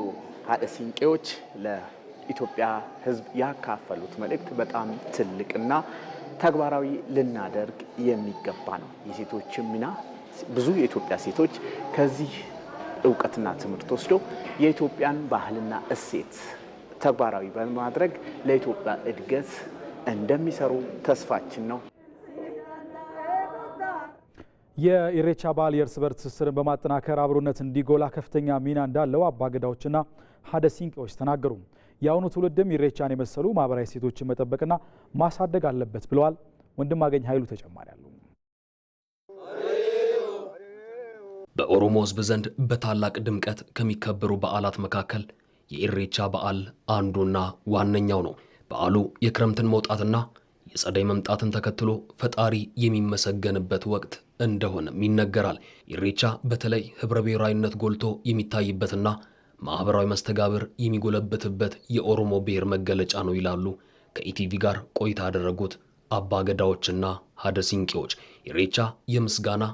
ሀደ ሲንቄዎች ለኢትዮጵያ ህዝብ ያካፈሉት መልእክት በጣም ትልቅና ተግባራዊ ልናደርግ የሚገባ ነው። የሴቶች ሚና ብዙ የኢትዮጵያ ሴቶች ከዚህ እውቀትና ትምህርት ወስደው የኢትዮጵያን ባህልና እሴት ተግባራዊ በማድረግ ለኢትዮጵያ እድገት እንደሚሰሩ ተስፋችን ነው። የኢሬቻ በዓል የእርስ በርስ ትስስርን በማጠናከር አብሮነት እንዲጎላ ከፍተኛ ሚና እንዳለው አባገዳዎችና ሀደ ሲንቄዎች ተናገሩ። የአሁኑ ትውልድም ኢሬቻን የመሰሉ ማህበራዊ እሴቶችን መጠበቅና ማሳደግ አለበት ብለዋል። ወንድማገኝ ኃይሉ ተጨማሪ አለው። በኦሮሞ ሕዝብ ዘንድ በታላቅ ድምቀት ከሚከበሩ በዓላት መካከል የኢሬቻ በዓል አንዱና ዋነኛው ነው። በዓሉ የክረምትን መውጣትና የጸደይ መምጣትን ተከትሎ ፈጣሪ የሚመሰገንበት ወቅት እንደሆነም ይነገራል። ኢሬቻ በተለይ ህብረ ብሔራዊነት ጎልቶ የሚታይበትና ማህበራዊ መስተጋብር የሚጎለበትበት የኦሮሞ ብሔር መገለጫ ነው ይላሉ ከኢቲቪ ጋር ቆይታ ያደረጉት አባገዳዎችና ሀደ ሲንቄዎች። ኢሬቻ የምስጋና፣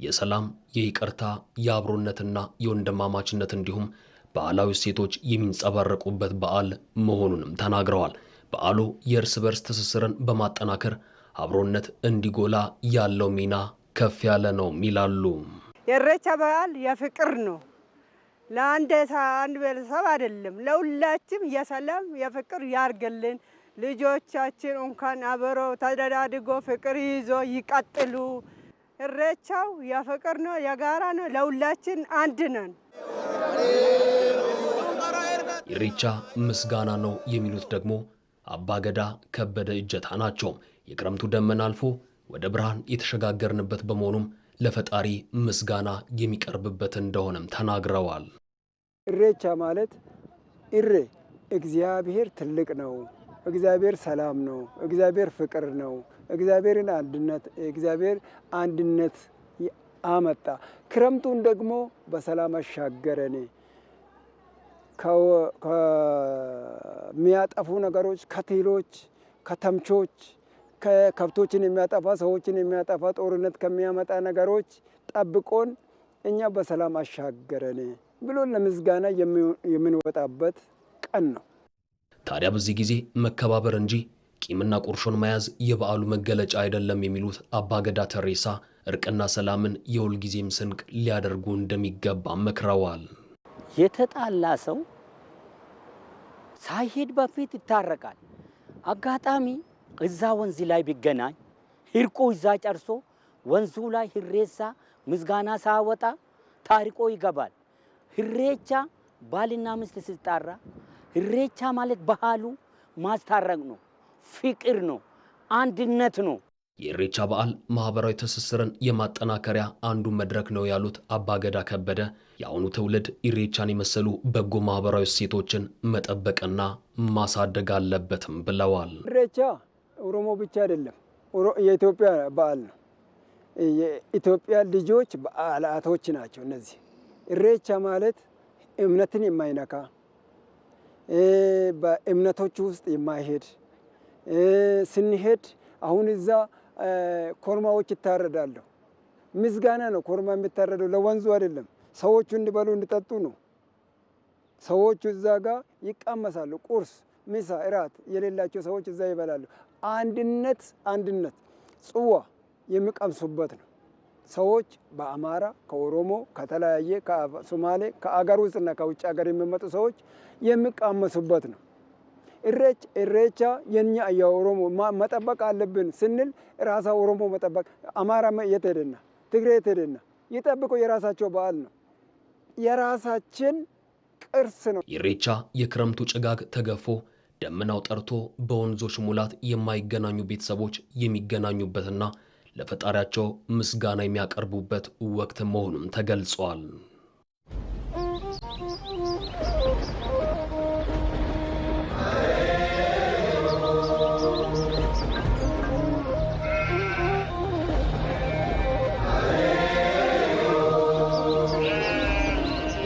የሰላም፣ የይቅርታ፣ የአብሮነትና የወንድማማችነት እንዲሁም ባህላዊ እሴቶች የሚንጸባረቁበት በዓል መሆኑንም ተናግረዋል። በዓሉ የእርስ በርስ ትስስርን በማጠናከር አብሮነት እንዲጎላ ያለው ሚና ከፍ ያለ ነው ይላሉ። የኢሬቻ በዓል የፍቅር ነው። ለአንድ ቤተሰብ አይደለም፣ ለሁላችም የሰላም የፍቅር ያርግልን። ልጆቻችን እንኳን አብረው ተደዳድጎ ፍቅር ይዞ ይቀጥሉ። ኢሬቻው የፍቅር ነው፣ የጋራ ነው። ለሁላችን አንድ ነን። ኢሬቻ ምስጋና ነው የሚሉት ደግሞ አባገዳ ከበደ እጀታ ናቸው። የክረምቱ ደመና አልፎ ወደ ብርሃን የተሸጋገርንበት በመሆኑም ለፈጣሪ ምስጋና የሚቀርብበት እንደሆነም ተናግረዋል። ኢሬቻ ማለት እግዚአብሔር ትልቅ ነው፣ እግዚአብሔር ሰላም ነው፣ እግዚአብሔር ፍቅር ነው፣ እግዚአብሔር አንድነት አመጣ፣ ክረምቱን ደግሞ በሰላም አሻገረን። ከሚያጠፉ ነገሮች፣ ከትሎች፣ ከተምቾች፣ ከከብቶችን የሚያጠፋ ሰዎችን የሚያጠፋ ጦርነት ከሚያመጣ ነገሮች ጠብቆን እኛ በሰላም አሻገረን ብሎ ለምስጋና የምንወጣበት ቀን ነው። ታዲያ በዚህ ጊዜ መከባበር እንጂ ቂምና ቁርሾን መያዝ የበዓሉ መገለጫ አይደለም የሚሉት አባገዳ ተሬሳ እርቅና ሰላምን የሁልጊዜም ስንቅ ሊያደርጉ እንደሚገባ መክረዋል። የተጣላ ሰው ሳይሄድ በፊት ይታረቃል። አጋጣሚ እዛ ወንዝ ላይ ቢገናኝ ሂርቆ እዛ ጨርሶ ወንዙ ላይ ህሬሳ ምስጋና ሳወጣ ታሪቆ ይገባል። ህሬቻ ባልና ሚስት ሲጣራ ህሬቻ ማለት ባህሉ ማስታረቅ ነው፣ ፍቅር ነው፣ አንድነት ነው። የኢሬቻ በዓል ማህበራዊ ትስስርን የማጠናከሪያ አንዱ መድረክ ነው ያሉት አባገዳ ከበደ የአሁኑ ትውልድ ኢሬቻን የመሰሉ በጎ ማህበራዊ እሴቶችን መጠበቅና ማሳደግ አለበትም ብለዋል። ኢሬቻ ኦሮሞ ብቻ አይደለም፣ የኢትዮጵያ በዓል ነው። የኢትዮጵያ ልጆች በዓላቶች ናቸው እነዚህ። ኢሬቻ ማለት እምነትን የማይነካ በእምነቶች ውስጥ የማይሄድ ስንሄድ አሁን እዛ ኮርማዎች ይታረዳሉ። ምስጋና ነው ኮርማ የሚታረደው፣ ለወንዙ አይደለም። ሰዎቹ እንዲበሉ እንዲጠጡ ነው። ሰዎቹ እዛ ጋር ይቃመሳሉ። ቁርስ፣ ምሳ፣ እራት የሌላቸው ሰዎች እዛ ይበላሉ። አንድነት ጽዋ የሚቀምሱበት ነው። ሰዎች በአማራ፣ ከኦሮሞ፣ ከተለያየ ከሶማሌ፣ ከአገር ውስጥና ከውጭ ሀገር የሚመጡ ሰዎች የሚቃመሱበት ነው። ኢሬቻ የኛ የኦሮሞ መጠበቅ አለብን ስንል ራሳ ኦሮሞ መጠበቅ፣ አማራ የት ሄደና ትግሬ የት ሄደና ይጠብቁ። የራሳቸው በዓል ነው፣ የራሳችን ቅርስ ነው። ኢሬቻ የክረምቱ ጭጋግ ተገፎ ደመናው ጠርቶ በወንዞች ሙላት የማይገናኙ ቤተሰቦች የሚገናኙበትና ለፈጣሪያቸው ምስጋና የሚያቀርቡበት ወቅት መሆኑም ተገልጿል።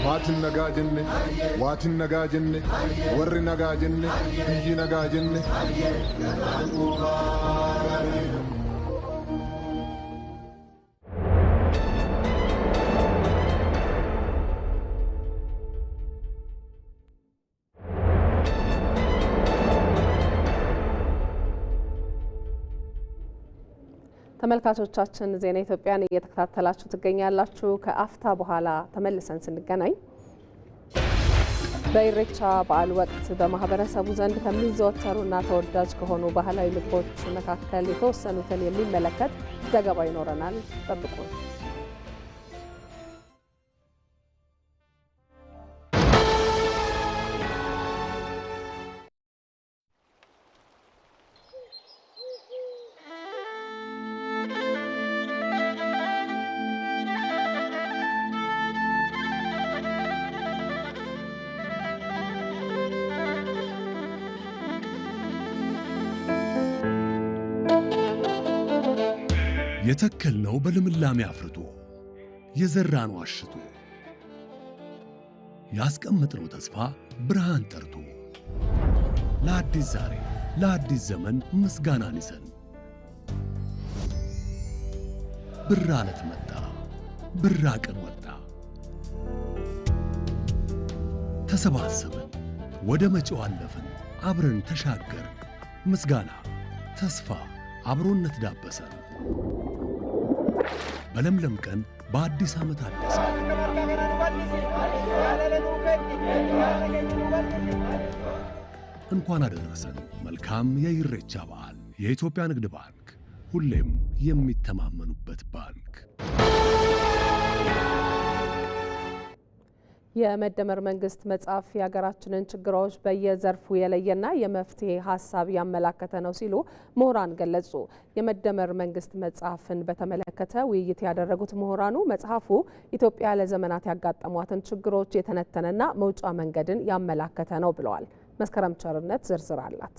Maatiin nagaa jenne, waatiin nagaa jenne, warri nagaa jenne, biyyi nagaa jenne. ተመልካቾቻችን ዜና ኢትዮጵያን እየተከታተላችሁ ትገኛላችሁ። ከአፍታ በኋላ ተመልሰን ስንገናኝ በኢሬቻ በዓል ወቅት በማህበረሰቡ ዘንድ ከሚዘወተሩና ተወዳጅ ከሆኑ ባህላዊ ምግቦች መካከል የተወሰኑትን የሚመለከት ዘገባ ይኖረናል። ጠብቁን። የተከልነው በልምላሜ አፍርቶ የዘራነው አሽቶ ያስቀመጥነው ተስፋ ብርሃን ጠርቶ ለአዲስ ዛሬ ለአዲስ ዘመን ምስጋናን ይዘን ብራ ዕለት መጣ፣ ብራ ቀን ወጣ። ተሰባሰብን፣ ወደ መጪው አለፍን፣ አብረን ተሻገርን። ምስጋና፣ ተስፋ፣ አብሮነት ዳበሰን። በለምለም ቀን በአዲስ ዓመት አደሰ። እንኳን አደረሰን። መልካም የኢሬቻ በዓል። የኢትዮጵያ ንግድ ባንክ፣ ሁሌም የሚተማመኑበት ባንክ። የመደመር መንግስት መጽሐፍ የሀገራችንን ችግሮች በየዘርፉ የለየና የመፍትሄ ሀሳብ ያመላከተ ነው ሲሉ ምሁራን ገለጹ። የመደመር መንግስት መጽሐፍን በተመለከተ ውይይት ያደረጉት ምሁራኑ መጽሐፉ ኢትዮጵያ ለዘመናት ያጋጠሟትን ችግሮች የተነተነና መውጫ መንገድን ያመላከተ ነው ብለዋል። መስከረም ቸርነት ዝርዝር አላት።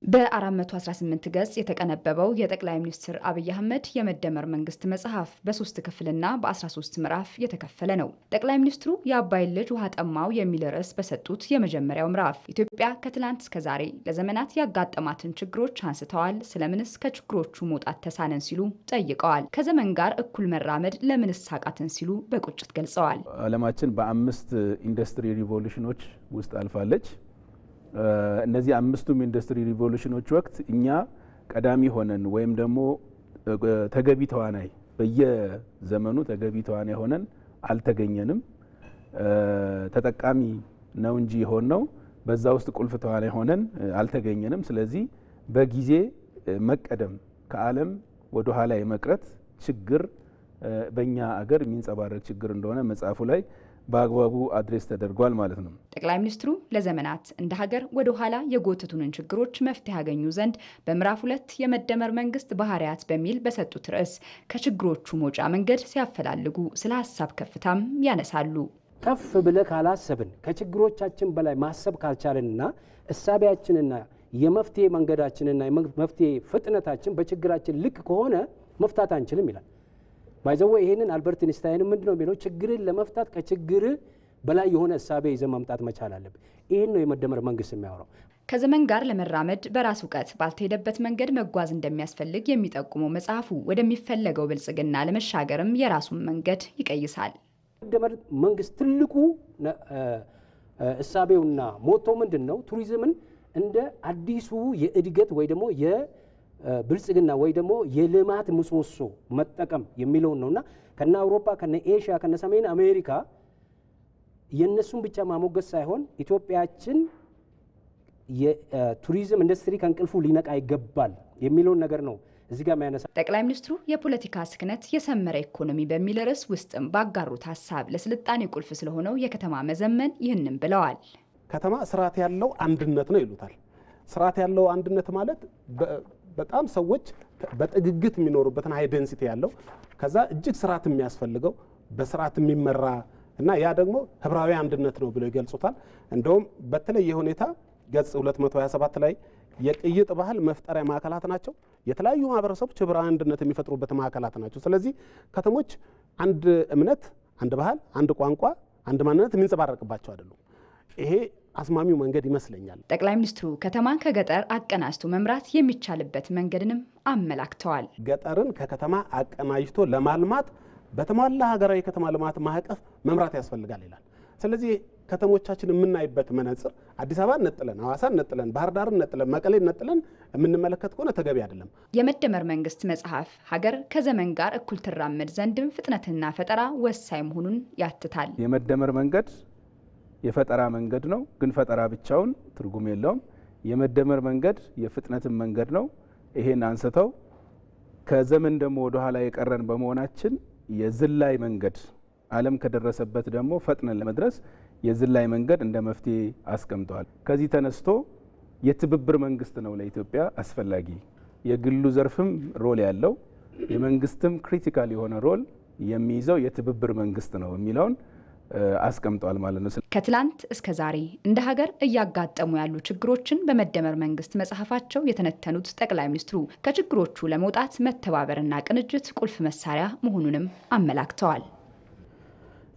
በ418 ገጽ የተቀነበበው የጠቅላይ ሚኒስትር አብይ አህመድ የመደመር መንግስት መጽሐፍ በ3 ክፍልና በ13 ምዕራፍ የተከፈለ ነው። ጠቅላይ ሚኒስትሩ የአባይን ልጅ ውሃ ጠማው የሚል ርዕስ በሰጡት የመጀመሪያው ምዕራፍ ኢትዮጵያ ከትላንት እስከ ዛሬ ለዘመናት ያጋጠማትን ችግሮች አንስተዋል። ስለምንስ ከችግሮቹ መውጣት ተሳነን ሲሉ ጠይቀዋል። ከዘመን ጋር እኩል መራመድ ለምንስ ሳቃትን ሲሉ በቁጭት ገልጸዋል። ዓለማችን በ5 ኢንዱስትሪ ሪቮሉሽኖች ውስጥ አልፋለች። እነዚህ 5ቱም ኢንዱስትሪ ሪቮሉሽኖች ወቅት እኛ ቀዳሚ ሆነን ወይም ደግሞ ተገቢ ተዋናይ በየዘመኑ ተገቢ ተዋናይ ሆነን አልተገኘንም። ተጠቃሚ ነው እንጂ ሆነው በዛ ውስጥ ቁልፍ ተዋናይ ሆነን አልተገኘንም። ስለዚህ በጊዜ መቀደም ከዓለም ወደ ኋላ የመቅረት ችግር በእኛ አገር የሚንጸባረቅ ችግር እንደሆነ መጽሐፉ ላይ በአግባቡ አድሬስ ተደርጓል ማለት ነው። ጠቅላይ ሚኒስትሩ ለዘመናት እንደ ሀገር ወደ ኋላ የጎተቱንን ችግሮች መፍትሄ ያገኙ ዘንድ በምዕራፍ 2 የመደመር መንግስት ባህሪያት በሚል በሰጡት ርዕስ ከችግሮቹ መውጫ መንገድ ሲያፈላልጉ ስለ ሀሳብ ከፍታም ያነሳሉ። ከፍ ብለ ካላሰብን ከችግሮቻችን በላይ ማሰብ ካልቻለንና እሳቢያችንና የመፍትሄ መንገዳችንና የመፍትሄ ፍጥነታችን በችግራችን ልክ ከሆነ መፍታት አንችልም ይላል። ባይዘው ይሄንን አልበርት ኢንስታይን ምንድነው የሚለው ችግርን ለመፍታት ከችግር በላይ የሆነ እሳቤ ይዘን መምጣት መቻል አለብን። ይሄን ነው የመደመር መንግስት የሚያወራው። ከዘመን ጋር ለመራመድ በራስ እውቀት ባልተሄደበት መንገድ መጓዝ እንደሚያስፈልግ የሚጠቁመው መጽሐፉ ወደሚፈለገው ብልጽግና ለመሻገርም የራሱን መንገድ ይቀይሳል። የመደመር መንግስት ትልቁ እሳቤውና ሞቶ ምንድነው? ቱሪዝምን እንደ አዲሱ የእድገት ወይ ደግሞ ብልጽግና ወይ ደግሞ የልማት ምሰሶ መጠቀም የሚለውን ነውና ከነ አውሮፓ ከነ ኤሽያ ከነ ሰሜን አሜሪካ የነሱን ብቻ ማሞገስ ሳይሆን ኢትዮጵያችን የቱሪዝም ኢንዱስትሪ ከእንቅልፉ ሊነቃ ይገባል የሚለውን ነገር ነው እዚህ ጋር የሚያነሳ። ጠቅላይ ሚኒስትሩ የፖለቲካ ስክነት የሰመረ ኢኮኖሚ በሚል ርዕስ ውስጥም ባጋሩት ሀሳብ ለስልጣኔ ቁልፍ ስለሆነው የከተማ መዘመን ይህንን ብለዋል። ከተማ ስርዓት ያለው አንድነት ነው ይሉታል። ስርዓት ያለው አንድነት ማለት በጣም ሰዎች በጥግግት የሚኖሩበትን ሃይ ዴንሲቲ ያለው ከዛ እጅግ ስርዓት የሚያስፈልገው በስርዓት የሚመራ እና ያ ደግሞ ህብራዊ አንድነት ነው ብለው ይገልጹታል። እንደውም በተለየ ሁኔታ ገጽ 227 ላይ የቅይጥ ባህል መፍጠሪያ ማዕከላት ናቸው። የተለያዩ ማህበረሰቦች ህብራዊ አንድነት የሚፈጥሩበት ማዕከላት ናቸው። ስለዚህ ከተሞች አንድ እምነት፣ አንድ ባህል፣ አንድ ቋንቋ፣ አንድ ማንነት የሚንጸባረቅባቸው አይደሉም። ይሄ አስማሚው መንገድ ይመስለኛል። ጠቅላይ ሚኒስትሩ ከተማን ከገጠር አቀናጅቶ መምራት የሚቻልበት መንገድንም አመላክተዋል። ገጠርን ከከተማ አቀናጅቶ ለማልማት በተሟላ ሀገራዊ ከተማ ልማት ማዕቀፍ መምራት ያስፈልጋል ይላል። ስለዚህ ከተሞቻችን የምናይበት መነጽር አዲስ አበባ ነጥለን፣ ሐዋሳ ነጥለን፣ ባህር ዳር ነጥለን፣ መቀሌ ነጥለን የምንመለከት ከሆነ ተገቢ አይደለም። የመደመር መንግስት መጽሐፍ ሀገር ከዘመን ጋር እኩል ትራመድ ዘንድም ፍጥነትና ፈጠራ ወሳኝ መሆኑን ያትታል። የመደመር መንገድ የፈጠራ መንገድ ነው፣ ግን ፈጠራ ብቻውን ትርጉም የለውም። የመደመር መንገድ የፍጥነትን መንገድ ነው። ይሄን አንስተው ከዘመን ደግሞ ወደ ኋላ የቀረን በመሆናችን የዝላይ መንገድ ዓለም ከደረሰበት ደግሞ ፈጥነን ለመድረስ የዝላይ መንገድ እንደ መፍትሄ አስቀምጠዋል። ከዚህ ተነስቶ የትብብር መንግስት ነው ለኢትዮጵያ አስፈላጊ። የግሉ ዘርፍም ሮል ያለው የመንግስትም ክሪቲካል የሆነ ሮል የሚይዘው የትብብር መንግስት ነው የሚለውን አስቀምጧል ማለት ነው። ከትላንት እስከ ዛሬ እንደ ሀገር እያጋጠሙ ያሉ ችግሮችን በመደመር መንግስት መጽሐፋቸው የተነተኑት ጠቅላይ ሚኒስትሩ ከችግሮቹ ለመውጣት መተባበርና ቅንጅት ቁልፍ መሳሪያ መሆኑንም አመላክተዋል።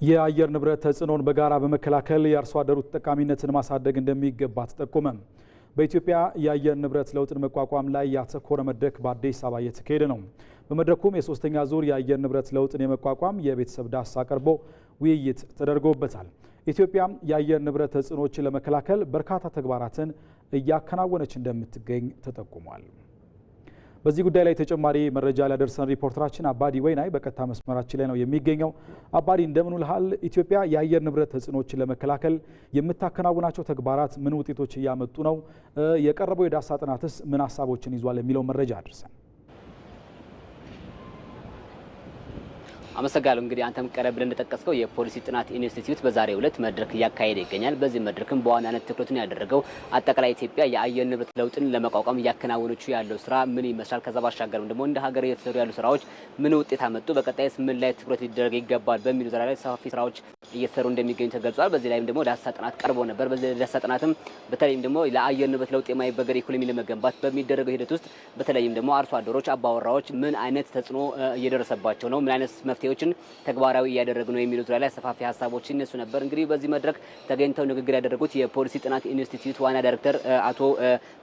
የአየር ንብረት ተጽዕኖን በጋራ በመከላከል የአርሶ አደሩ ተጠቃሚነትን ማሳደግ እንደሚገባ ተጠቆመ። በኢትዮጵያ የአየር ንብረት ለውጥን መቋቋም ላይ ያተኮረ መድረክ በአዲስ አበባ እየተካሄደ ነው። በመድረኩም የሶስተኛ ዙር የአየር ንብረት ለውጥን የመቋቋም የቤተሰብ ዳሰሳ ቀርቦ ውይይት ተደርጎበታል። ኢትዮጵያ የአየር ንብረት ተጽዕኖችን ለመከላከል በርካታ ተግባራትን እያከናወነች እንደምትገኝ ተጠቁሟል። በዚህ ጉዳይ ላይ ተጨማሪ መረጃ ሊያደርሰን ሪፖርተራችን አባዲ ወይናይ በቀጥታ መስመራችን ላይ ነው የሚገኘው። አባዲ እንደምን ውለሃል? ኢትዮጵያ የአየር ንብረት ተጽዕኖችን ለመከላከል የምታከናውናቸው ተግባራት ምን ውጤቶች እያመጡ ነው? የቀረበው የዳሰሳ ጥናትስ ምን ሀሳቦችን ይዟል? የሚለው መረጃ አድርሰን። አመሰግናለሁ። እንግዲህ አንተም ቀረብ ብለን እንደጠቀስከው የፖሊሲ ጥናት ኢንስቲትዩት በዛሬው ዕለት መድረክ እያካሄደ ይገኛል። በዚህ መድረክም በዋናነት ትኩረቱን ያደረገው አጠቃላይ ኢትዮጵያ የአየር ንብረት ለውጥን ለመቋቋም እያከናወነችው ያለው ስራ ምን ይመስላል፣ ከዛ ባሻገርም ደግሞ እንደ ሀገር እየተሰሩ ያሉ ስራዎች ምን ውጤት አመጡ፣ በቀጣይስ ምን ላይ ትኩረት ሊደረግ ይገባል በሚሉ ዙሪያ ላይ ሰፋፊ ስራዎች እየተሰሩ እንደሚገኙ ተገልጿል። በዚህ ላይም ደግሞ ዳሰሳ ጥናት ቀርቦ ነበር። በዚህ ዳሰሳ ጥናትም በተለይም ደግሞ ለአየር ንብረት ለውጥ የማይበገር ኢኮኖሚ ለመገንባት በሚደረገው ሂደት ውስጥ በተለይም ደግሞ አርሶ አደሮች፣ አባወራዎች ምን አይነት ተጽዕኖ እየደረሰባቸው ነው፣ ምን አይነት መፍትሄዎችን ተግባራዊ እያደረጉ ነው የሚሉ ዙሪያ ላይ ሰፋፊ ሀሳቦች ይነሱ ነበር። እንግዲህ በዚህ መድረክ ተገኝተው ንግግር ያደረጉት የፖሊሲ ጥናት ኢንስቲትዩት ዋና ዳይሬክተር አቶ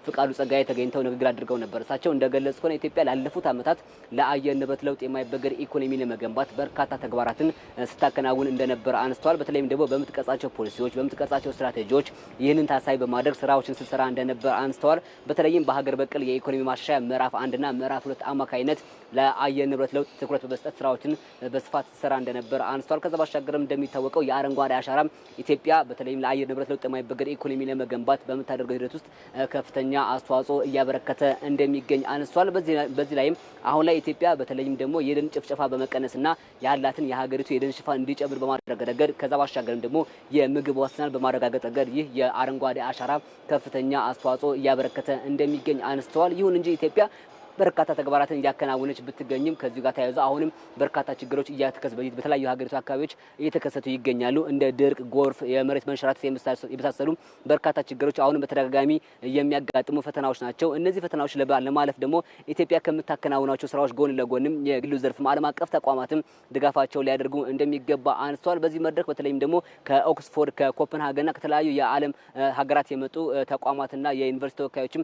ፍቃዱ ጸጋዬ ተገኝተው ንግግር አድርገው ነበር። እሳቸው እንደገለጹት ከሆነ ኢትዮጵያ ላለፉት ዓመታት ለአየር ንብረት ለውጥ የማይበገር ኢኮኖሚ ለመገንባት በርካታ ተግባራትን ስታከናውን እንደነበር አንስተዋል። በተለይም ደግሞ በምትቀርጻቸው ፖሊሲዎች፣ በምትቀርጻቸው ስትራቴጂዎች ይህንን ታሳቢ በማድረግ ስራዎችን ስትሰራ እንደነበር አንስተዋል። በተለይም በሀገር በቀል የኢኮኖሚ ማሻሻያ ምዕራፍ 1 እና ምዕራፍ 2 አማካይነት ለአየር ንብረት ለውጥ ትኩረት በመስጠት ስራዎችን በስፋት ስትሰራ እንደነበር አንስተዋል። ከዛ ባሻገርም እንደሚታወቀው የአረንጓዴ አሻራ ኢትዮጵያ በተለይም ለአየር ንብረት ለውጥ የማይበገር ኢኮኖሚ ለመገንባት በምታደርገው ሂደት ውስጥ ከፍተኛ አስተዋጽኦ እያበረከተ እንደሚገኝ አንስተዋል። በዚህ ላይም አሁን ላይ ኢትዮጵያ በተለይም ደግሞ የደን ጭፍጨፋ በመቀነስና ያላትን የሀገሪቱ የደን ሽፋን እንዲጨምር በማድረግ ረገድ ከዛ ባሻገርም ደግሞ የምግብ ዋስትናን በማረጋገጥ ረገድ ይህ የአረንጓዴ አሻራ ከፍተኛ አስተዋጽኦ እያበረከተ እንደሚገኝ አንስተዋል። ይሁን እንጂ ኢትዮጵያ በርካታ ተግባራትን እያከናወነች ብትገኝም ከዚሁ ጋር ተያይዞ አሁንም በርካታ ችግሮች በተለያዩ ሀገሪቱ አካባቢዎች እየተከሰቱ ይገኛሉ። እንደ ድርቅ፣ ጎርፍ፣ የመሬት መንሸራተት የመሳሰሉ በርካታ ችግሮች አሁንም በተደጋጋሚ የሚያጋጥሙ ፈተናዎች ናቸው። እነዚህ ፈተናዎች ለማለፍ ደግሞ ኢትዮጵያ ከምታከናውናቸው ስራዎች ጎን ለጎንም የግሉ ዘርፍም ዓለም አቀፍ ተቋማትም ድጋፋቸው ሊያደርጉ እንደሚገባ አንስተዋል። በዚህ መድረክ በተለይም ደግሞ ከኦክስፎርድ፣ ከኮፐንሃገንና ከተለያዩ የዓለም ሀገራት የመጡ ተቋማትና የዩኒቨርሲቲ ተወካዮችም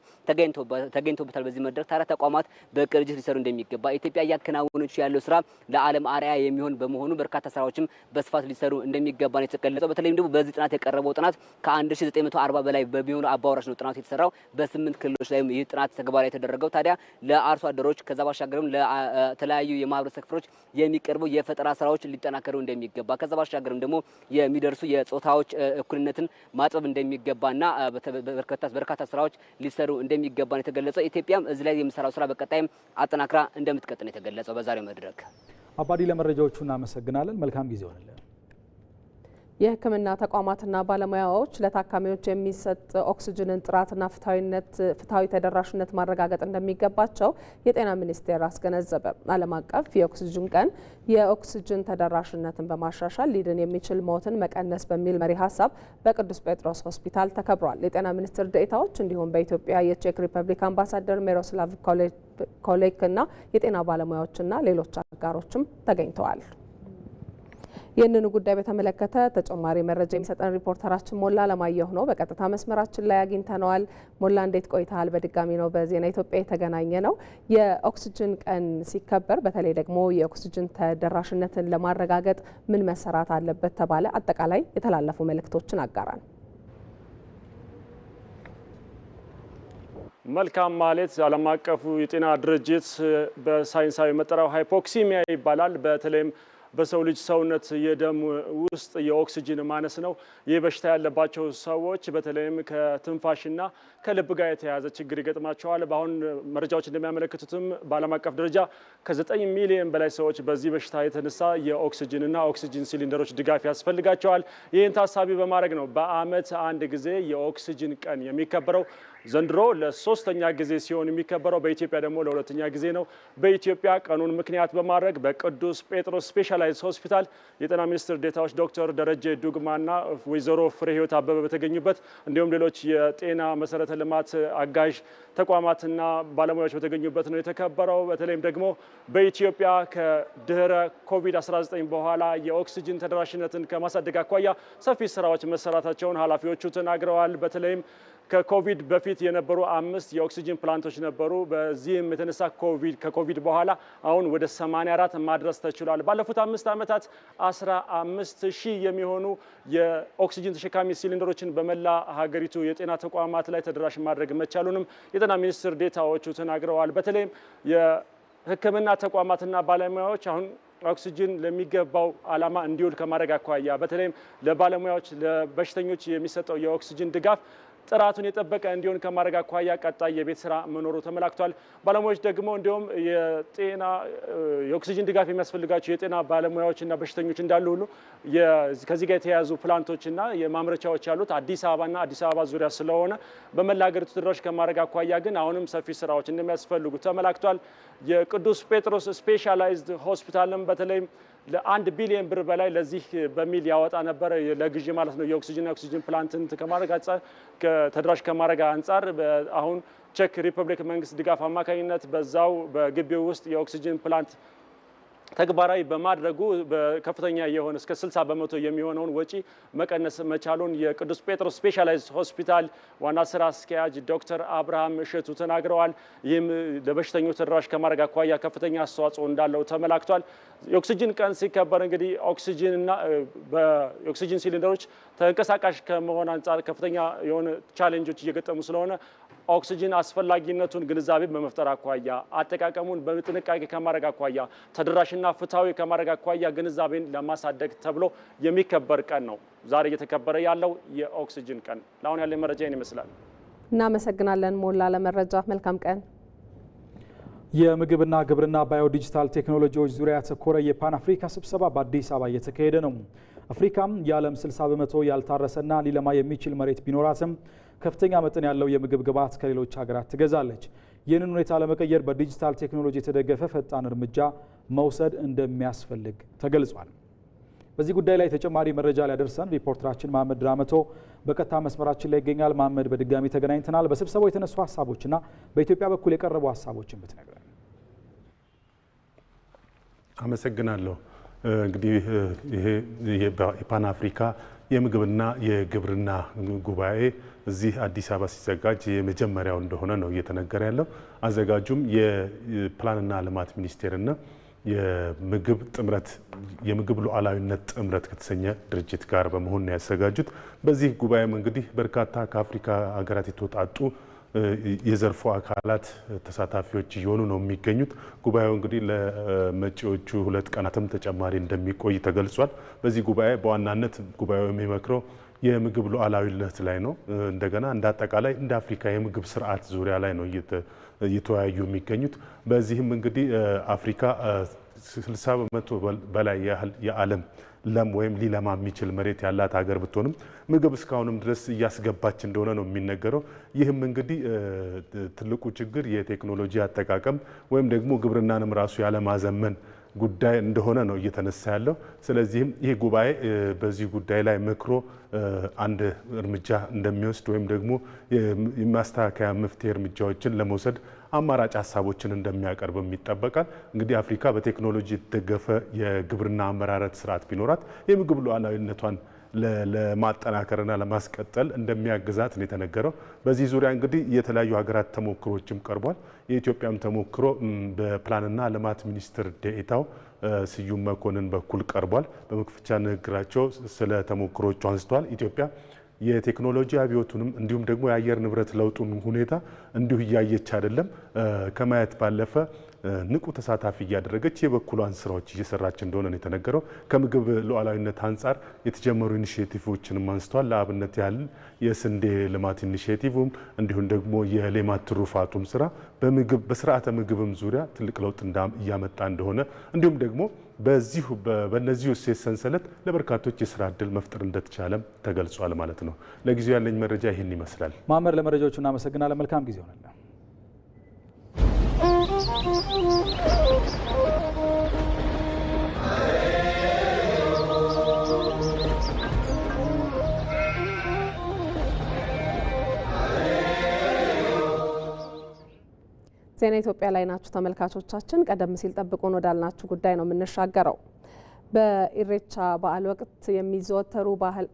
ተገኝተውበታል። በዚህ መድረክ ታዲያ ተቋማት በቅርጅት ሊሰሩ እንደሚገባ ኢትዮጵያ እያከናወነች ያለው ስራ ለዓለም አርአያ የሚሆን በመሆኑ በርካታ ስራዎችም በስፋት ሊሰሩ እንደሚገባ ነው የተገለጸው። በተለይም ደግሞ በዚህ ጥናት የቀረበው ጥናት ከ1940 በላይ በሚሆኑ አባወራዎች ነው ጥናቱ የተሰራው። በ8 ክልሎች ላይ ይህ ጥናት ተግባራዊ የተደረገው። ታዲያ ለአርሶ አደሮች ከዛ ባሻገርም ለተለያዩ የማህበረሰብ ክፍሎች የሚቀርቡ የፈጠራ ስራዎች ሊጠናከሩ እንደሚገባ ከዛ ባሻገርም ደግሞ የሚደርሱ የጾታዎች እኩልነትን ማጥበብ እንደሚገባና በርካታ ስራዎች ሊሰሩ እንደሚገባ ነው የተገለጸው። ኢትዮጵያም እዚህ ላይ የምሰራው ስራ በቀጣይም አጠናክራ እንደምትቀጥል የተገለጸው በዛሬው መድረክ። አባዲ ለመረጃዎቹ እናመሰግናለን። መልካም ጊዜ ሆነልን። የሕክምና ተቋማትና ባለሙያዎች ለታካሚዎች የሚሰጥ ኦክሲጅንን ጥራትና ፍትሐዊ ተደራሽነት ማረጋገጥ እንደሚገባቸው የጤና ሚኒስቴር አስገነዘበ። ዓለም አቀፍ የኦክሲጅን ቀን የኦክሲጅን ተደራሽነትን በማሻሻል ሊድን የሚችል ሞትን መቀነስ በሚል መሪ ሀሳብ በቅዱስ ጴጥሮስ ሆስፒታል ተከብሯል። የጤና ሚኒስትር ዴኤታዎች እንዲሁም በኢትዮጵያ የቼክ ሪፐብሊክ አምባሳደር ሚሮስላቭ ኮሌክ እና የጤና ባለሙያዎችና ሌሎች አጋሮችም ተገኝተዋል። ይህንን ጉዳይ በተመለከተ ተጨማሪ መረጃ የሚሰጠን ሪፖርተራችን ሞላ ለማየሁ ነው። በቀጥታ መስመራችን ላይ አግኝተነዋል። ሞላ እንዴት ቆይተሃል? በድጋሚ ነው በዜና ኢትዮጵያ የተገናኘ ነው። የኦክሲጅን ቀን ሲከበር በተለይ ደግሞ የኦክሲጅን ተደራሽነትን ለማረጋገጥ ምን መሰራት አለበት ተባለ? አጠቃላይ የተላለፉ መልእክቶችን አጋራን። መልካም ማለት ዓለም አቀፉ የጤና ድርጅት በሳይንሳዊ መጠሪያው ሃይፖክሲሚያ ይባላል። በተለይም በሰው ልጅ ሰውነት የደም ውስጥ የኦክሲጅን ማነስ ነው። ይህ በሽታ ያለባቸው ሰዎች በተለይም ከትንፋሽና ከልብ ጋር የተያያዘ ችግር ይገጥማቸዋል። በአሁን መረጃዎች እንደሚያመለክቱትም በዓለም አቀፍ ደረጃ ከ9 ሚሊዮን በላይ ሰዎች በዚህ በሽታ የተነሳ የኦክሲጅንና ኦክሲጅን ሲሊንደሮች ድጋፍ ያስፈልጋቸዋል። ይህን ታሳቢ በማድረግ ነው በዓመት አንድ ጊዜ የኦክሲጅን ቀን የሚከበረው። ዘንድሮ ለ3ኛ ጊዜ ሲሆን የሚከበረው በኢትዮጵያ ደግሞ ለ2ኛ ጊዜ ነው። በኢትዮጵያ ቀኑን ምክንያት በማድረግ በቅዱስ ጴጥሮስ ስፔሻላይዝድ ሆስፒታል የጤና ሚኒስትር ዴኤታዎች ዶክተር ደረጀ ዱግማና ወይዘሮ ፍሬህይወት አበበ በተገኙበት እንዲሁም ሌሎች የጤና መሰረተ ልማት አጋዥ ተቋማትና ባለሙያዎች በተገኙበት ነው የተከበረው። በተለይም ደግሞ በኢትዮጵያ ከድህረ ኮቪድ-19 በኋላ የኦክሲጅን ተደራሽነትን ከማሳደግ አኳያ ሰፊ ስራዎች መሰራታቸውን ኃላፊዎቹ ተናግረዋል። በተለይም ከኮቪድ በፊት የነበሩ 5 የኦክሲጅን ፕላንቶች ነበሩ። በዚህም የተነሳ ከኮቪድ በኋላ አሁን ወደ 84 ማድረስ ተችሏል። ባለፉት 5 ዓመታት 15,000 የሚሆኑ የኦክሲጅን ተሸካሚ ሲሊንደሮችን በመላ ሀገሪቱ የጤና ተቋማት ላይ ተደራሽ ማድረግ መቻሉንም የጤና ሚኒስትር ዴኤታዎቹ ተናግረዋል። በተለይም የሕክምና ተቋማትና ባለሙያዎች አሁን ኦክሲጅን ለሚገባው ዓላማ እንዲውል ከማድረግ አኳያ በተለይም ለባለሙያዎች ለበሽተኞች የሚሰጠው የኦክሲጅን ድጋፍ ጥራቱን የጠበቀ እንዲሆን ከማድረግ አኳያ ቀጣይ የቤት ስራ መኖሩ ተመላክቷል። ባለሙያዎች ደግሞ እንዲሁም የጤና የኦክሲጅን ድጋፍ የሚያስፈልጋቸው የጤና ባለሙያዎችና በሽተኞች እንዳሉ ሁሉ ከዚህ ጋር የተያያዙ ፕላንቶችና የማምረቻዎች ያሉት አዲስ አበባና አዲስ አበባ ዙሪያ ስለሆነ በመላ ሀገሪቱ ተደራሽ ከማድረግ አኳያ ግን አሁንም ሰፊ ስራዎች እንደሚያስፈልጉ ተመላክቷል። የቅዱስ ጴጥሮስ ስፔሻላይዝድ ሆስፒታልም በተለይም ለ1 ቢሊዮን ብር በላይ ለዚህ በሚል ያወጣ ነበር ለግዢ ማለት ነው። የኦክሲጅን ፕላንትን ከማድረግ አንጻር ተደራሽ ከማድረግ አንጻር አሁን ቼክ ሪፐብሊክ መንግስት ድጋፍ አማካኝነት በዛው በግቢው ውስጥ የኦክሲጅን ፕላንት ተግባራዊ በማድረጉ በከፍተኛ የሆነ እስከ 60 በመቶ የሚሆነውን ወጪ መቀነስ መቻሉን የቅዱስ ጴጥሮስ ስፔሻላይዝድ ሆስፒታል ዋና ስራ አስኪያጅ ዶክተር አብርሃም እሸቱ ተናግረዋል። ይህም ለበሽተኞች ተደራሽ ከማድረግ አኳያ ከፍተኛ አስተዋጽኦ እንዳለው ተመላክቷል። የኦክሲጅን ቀን ሲከበር እንግዲህ የኦክሲጅን ሲሊንደሮች ተንቀሳቃሽ ከመሆን አንጻር ከፍተኛ የሆነ ቻሌንጆች እየገጠሙ ስለሆነ ኦክሲጅን አስፈላጊነቱን ግንዛቤ በመፍጠር አኳያ አጠቃቀሙን በጥንቃቄ ከማድረግ አኳያ ተደራሽና ፍትሐዊ ከማድረግ አኳያ ግንዛቤን ለማሳደግ ተብሎ የሚከበር ቀን ነው ዛሬ እየተከበረ ያለው የኦክሲጅን ቀን። ለአሁን ያለ መረጃ ይህን ይመስላል። እናመሰግናለን ሞላ ለመረጃ። መልካም ቀን። የምግብና ግብርና ባዮ ዲጂታል ቴክኖሎጂዎች ዙሪያ ያተኮረ የፓን አፍሪካ ስብሰባ በአዲስ አበባ እየተካሄደ ነው። አፍሪካም የዓለም 60 በመቶ ያልታረሰና ሊለማ የሚችል መሬት ቢኖራትም ከፍተኛ መጠን ያለው የምግብ ግብዓት ከሌሎች ሀገራት ትገዛለች። ይህንን ሁኔታ ለመቀየር በዲጂታል ቴክኖሎጂ የተደገፈ ፈጣን እርምጃ መውሰድ እንደሚያስፈልግ ተገልጿል። በዚህ ጉዳይ ላይ ተጨማሪ መረጃ ሊያደርሰን ሪፖርተራችን መሐመድ ራመቶ በቀጥታ መስመራችን ላይ ይገኛል። መሐመድ፣ በድጋሚ ተገናኝተናል። በስብሰባው የተነሱ ሀሳቦችና በኢትዮጵያ በኩል የቀረቡ ሀሳቦችን ብትነግረን። አመሰግናለሁ። እንግዲህ ይሄ የፓን አፍሪካ የምግብና የግብርና ጉባኤ እዚህ አዲስ አበባ ሲዘጋጅ የመጀመሪያው እንደሆነ ነው እየተነገረ ያለው። አዘጋጁም የፕላንና ልማት ሚኒስቴርና የምግብ ጥምረት የምግብ ሉዓላዊነት ጥምረት ከተሰኘ ድርጅት ጋር በመሆን ነው ያዘጋጁት። በዚህ ጉባኤም እንግዲህ በርካታ ከአፍሪካ ሀገራት የተወጣጡ የዘርፉ አካላት ተሳታፊዎች እየሆኑ ነው የሚገኙት። ጉባኤው እንግዲህ ለመጪዎቹ 2 ቀናትም ተጨማሪ እንደሚቆይ ተገልጿል። በዚህ ጉባኤ በዋናነት ጉባኤው የሚመክረው የምግብ ሉዓላዊነት ላይ ነው። እንደገና እንደ አጠቃላይ እንደ አፍሪካ የምግብ ስርዓት ዙሪያ ላይ ነው እየተወያዩ የሚገኙት። በዚህም እንግዲህ አፍሪካ 60 በመቶ በላይ ያህል የዓለም ለም ወይም ሊለማ የሚችል መሬት ያላት ሀገር ብትሆንም ምግብ እስካሁንም ድረስ እያስገባች እንደሆነ ነው የሚነገረው። ይህም እንግዲህ ትልቁ ችግር የቴክኖሎጂ አጠቃቀም ወይም ደግሞ ግብርናንም ራሱ ያለማዘመን ጉዳይ እንደሆነ ነው እየተነሳ ያለው። ስለዚህም ይህ ጉባኤ በዚህ ጉዳይ ላይ መክሮ አንድ እርምጃ እንደሚወስድ ወይም ደግሞ የማስተካከያ መፍትሄ እርምጃዎችን ለመውሰድ አማራጭ ሀሳቦችን እንደሚያቀርብም ይጠበቃል። እንግዲህ አፍሪካ በቴክኖሎጂ የተደገፈ የግብርና አመራረት ስርዓት ቢኖራት የምግብ ሉዓላዊነቷን ለማጠናከርና ለማስቀጠል እንደሚያግዛት ነው የተነገረው። በዚህ ዙሪያ እንግዲህ የተለያዩ ሀገራት ተሞክሮችም ቀርቧል። የኢትዮጵያም ተሞክሮ በፕላንና ልማት ሚኒስትር ዴኤታው ስዩም መኮንን በኩል ቀርቧል። በመክፈቻ ንግግራቸው ስለ ተሞክሮቹ አንስተዋል። ኢትዮጵያ የቴክኖሎጂ አብዮቱንም እንዲሁም ደግሞ የአየር ንብረት ለውጡን ሁኔታ እንዲሁ እያየች አይደለም፣ ከማየት ባለፈ ንቁ ተሳታፊ እያደረገች የበኩሏን ስራዎች እየሰራች እንደሆነ ነው የተነገረው። ከምግብ ሉዓላዊነት አንጻር የተጀመሩ ኢኒሼቲቮችንም አንስተዋል። ለአብነት ያህል የስንዴ ልማት ኢኒሼቲቭም እንዲሁም ደግሞ የሌማት ትሩፋቱም ስራ በስርዓተ ምግብም ዙሪያ ትልቅ ለውጥ እያመጣ እንደሆነ እንዲሁም ደግሞ በእነዚሁ እሴት ሰንሰለት ለበርካቶች የስራ እድል መፍጠር እንደተቻለም ተገልጿል ማለት ነው። ለጊዜው ያለኝ መረጃ ይህን ይመስላል። ማመር፣ ለመረጃዎቹ እናመሰግናለን። መልካም ጊዜ ሆነላ። ዜና ኢትዮጵያ ላይ ናችሁ ተመልካቾቻችን። ቀደም ሲል ጠብቁን ወዳልናችሁ ጉዳይ ነው የምንሻገረው። በኢሬቻ በዓል ወቅት የሚዘወተሩ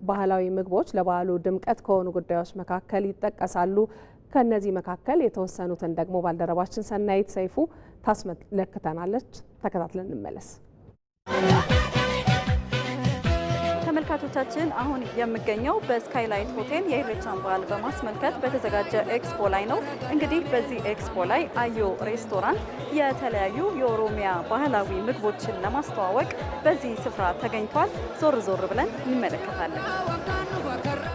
ባህላዊ ምግቦች ለበዓሉ ድምቀት ከሆኑ ጉዳዮች መካከል ይጠቀሳሉ። ከነዚህ መካከል የተወሰኑትን ደግሞ ባልደረባችን ሰናይት ሰይፉ ታስመለክተናለች። ተከታትለን እንመለስ። ተመልካቾቻችን አሁን የምገኘው በስካይላይት ሆቴል የኢሬቻን በዓል በማስመልከት በተዘጋጀ ኤክስፖ ላይ ነው። እንግዲህ በዚህ ኤክስፖ ላይ አዮ ሬስቶራንት የተለያዩ የኦሮሚያ ባህላዊ ምግቦችን ለማስተዋወቅ በዚህ ስፍራ ተገኝቷል። ዞር ዞር ብለን እንመለከታለን።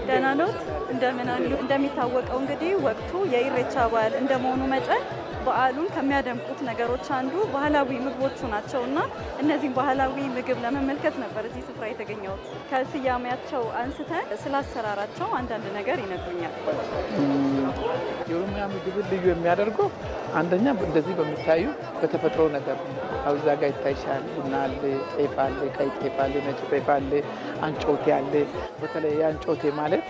ደህና ኖት? እንደምን አሉ? እንደሚታወቀው እንግዲህ ወቅቱ የኢሬቻ በዓል እንደመሆኑ መጠን በዓሉን ከሚያደምቁት ነገሮች አንዱ ባህላዊ ምግቦቹ ናቸውና እነዚህም ባህላዊ ምግብ ለመመልከት ነበር እዚህ ስፍራ የተገኘሁት። ከስያሜያቸው አንስተን ስለ አሰራራቸው አንዳንድ ነገር ይነግሩኛል። የኦሮሚያ ምግብን ልዩ የሚያደርገው አንደኛ እንደዚህ በሚታዩ በተፈጥሮ ነገር ነው። አውዛ ጋር ይታይሻል። ቡና አለ፣ ጤፍ አለ፣ ቀይ ጤፍ አለ፣ ነጭ ጤፍ አለ፣ አንጮቴ አለ። በተለይ አንጮቴ ማለት